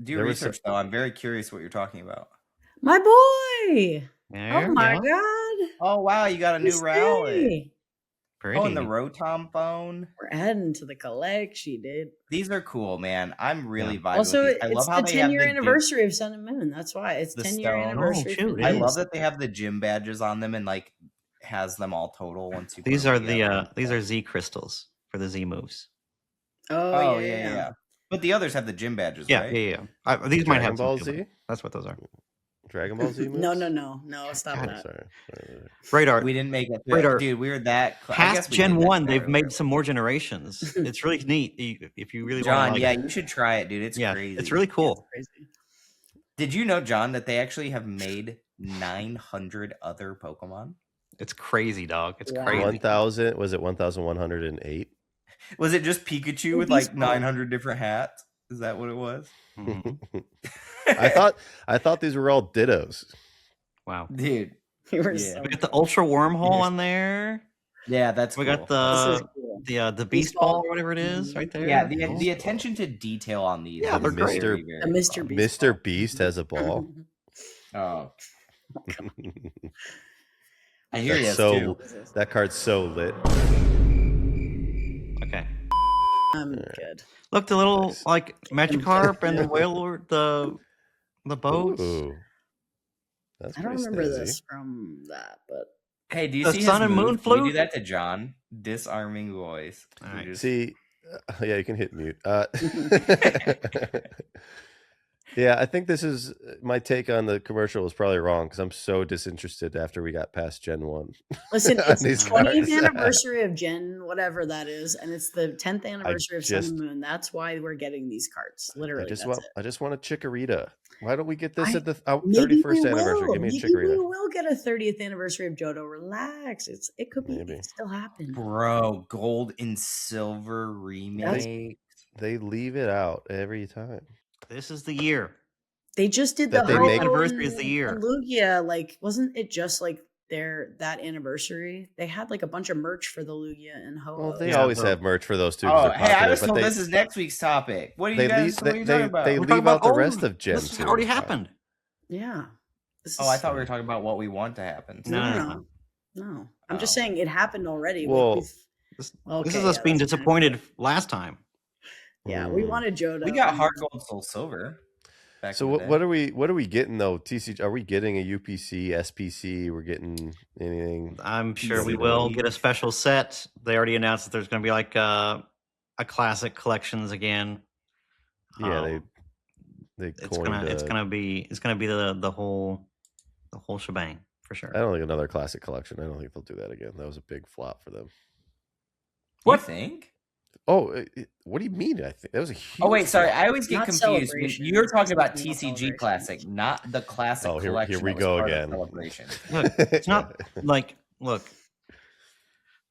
Do There was research though. I'm very curious what you're talking about. My boy. There Oh my you go. god. Oh wow, you got a new Let's Rowlet. see. Pretty. Oh, and the Rotom phone. We're adding to the collection, dude. These are cool, man. I'm really vibing Also, with these. I it's love how the they have 10-year the anniversary of Sun and Moon. That's why it's The 10-year stone. anniversary. Oh, shoot, for it I is. love that they have the gym badges on them and like has them all total once you. put These them are together. these are Z crystals for the Z moves. Oh, yeah. But the others have the gym badges, Yeah, right? yeah. These might Dragon have Ball some Z? too, but that's what those are. Dragon Ball Z moves? No, stop God, that. Sorry. Radar. We didn't make it. Radar. Dude, we were that. I Past guess we Gen did that 1, they've earlier. made some more generations. It's really neat if you really John, want to. yeah, you should try it, dude. It's crazy. It's really cool. It's crazy. Did you know, John, that they actually have made 900 other Pokemon? It's crazy, dog. It's Wow. crazy. 1,000, was it 1,108? Was it just Pikachu with like 900 different hats? Is that what it was? Mhm. I thought these were all dittos. Wow. Dude. You were Yeah. so We got the Ultra Wormhole on there. Yeah, that's We cool. got This is the cool. the Beast Beast Ball Ball. or whatever it is right there. Yeah, the attention to detail on these. Yeah, is they're great. very, A very Mr. fun. Beast. Mr. Beast has a ball. Oh, I hear you That's so too. that card's so lit. Okay. I'm good. Look, the little Nice. like Magikarp and the Whale, the boats. Ooh. That's I don't pretty remember snazzy. this from that, but Hey, do you The see Sun his and Moon move? Can we do flute? that to John? Disarming voice. Can All we right. just- See, yeah, you can hit mute. Yeah, I think this is my take on the commercial was probably wrong because I'm so disinterested after we got past Gen 1. listen, On it's the these 20th cards. anniversary of Gen whatever that is, and it's the 10th anniversary of Sun just- and Moon. That's why we're getting these cards. Literally, I just that's want a Chikorita. Why don't we get this I- at the Maybe 31st we anniversary? will. Give me a Maybe we Chikorita. will get a 30th anniversary of Johto. Relax. It could be. It Maybe. could still happen. Bro, gold and silver remake. They leave it out every time. This is the year. They just did That the they make- Ho-Oh Anniversary is the year. and Lugia. Like, wasn't it just like that anniversary, they had like a bunch of merch for the Lugia and Ho. Well, they always have merch for those two. Oh, they're hey, I popular, was but told they, this is next week's topic. What are you they guys? leave, What are you talking about? they We're talking leave out the about rest of Gen This 2. already happened. Yeah. Oh, I thought we were talking about what we want to happen. No. I'm just saying it happened already. Well, this is us being disappointed last time. Yeah, we wanted Joe to. We got Heart Gold, Soul Silver. So what are we getting though? TCG, are we getting a UPC, SPC? We're getting anything? I'm sure we will get a special set. They already announced that there's going to be like a classic collections again. Yeah, they coined. It's gonna be the whole shebang for sure. I don't think another classic collection. I don't think they'll do that again. That was a big flop for them. What do you think? Oh, what do you mean? I think that was a huge. Oh wait, sorry. I always get Not confused. Celebration. You're talking about Not TCG Celebration. Classic, not the classic Oh, collection. here we that was go part of again. Celebration. Look, it's not like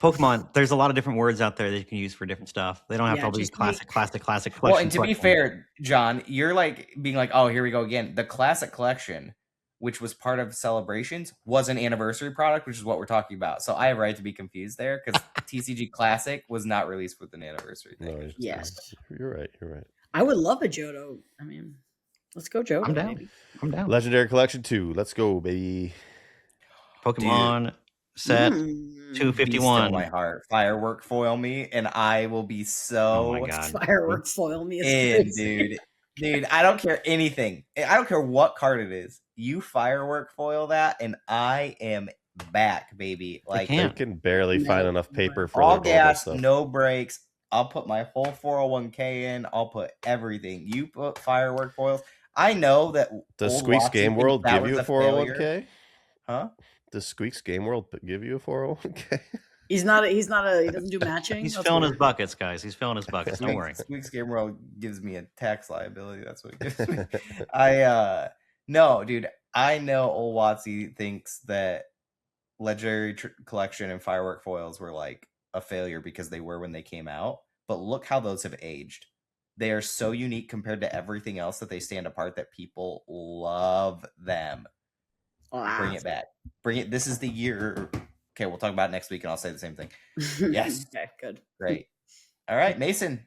Pokemon. There's a lot of different words out there that you can use for different stuff. They don't have to all be classic collection. Well, and to be fair, John, you're like being like, oh, here we go again. The classic collection, which was part of Celebrations, was an anniversary product, which is what we're talking about. So I have right to be confused there because TCG Classic was not released with an anniversary thing. No, Yes. You're right. I would love a Johto. I mean, let's go Johto. I'm down. Baby. I'm down. Legendary Collection 2. Let's go, baby. Pokemon set Be 251. still my heart. Firework foil me, and I will be so Oh my God. Firework foil me. in, dude. Dude, I don't care anything. I don't care what card it is. You firework foil that, and I am back, baby. Like They can barely find enough paper for all their gas, stuff. no brakes. I'll put my whole 401k in. I'll put everything. You put firework foils. I know that. Does Squeaks Game World give you a 401k? Huh? Does Squeaks Game World give you a 401k? He doesn't do matching. He's That's filling weird. his buckets, guys. He's filling his buckets. Don't worry. Squeaks Game World gives me a tax liability. That's what it gives me. No, dude. I know old Watsy thinks that Legendary Collection and Firework Foils were like a failure because they were when they came out. But look how those have aged. They are so unique compared to everything else that they stand apart that people love them. Wow. Bring it back. Bring it. This is the year. Okay, we'll talk about it next week and I'll say the same thing. Yes. Okay, good. Great. All right, Mason.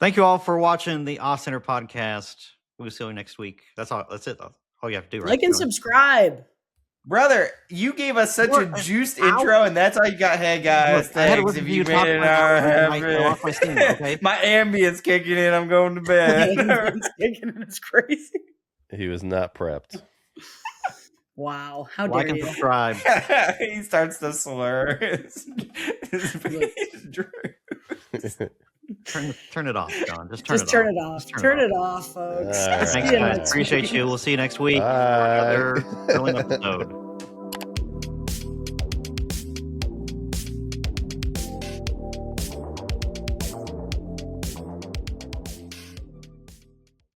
Thank you all for watching the Off Center podcast. We'll see you next week. That's all. That's it. All you have to do, right? Like and subscribe. Brother, you gave us such a juiced intro, and that's all you got. Hey, guys, Look, I had to thanks. listen If to you you made talk it an for an hour hour and and a I half, lost my steam, okay? my ambience kicking in. I'm going to bed. It's crazy. He was not prepped. Wow. How Like dare and you? subscribe. He starts to slur. His face drops. Turn it off, John. Just Turn it off. Turn it off, folks. All right. Thanks, See you guys. next Appreciate week. you. We'll see you next week. Bye. For another thrilling episode.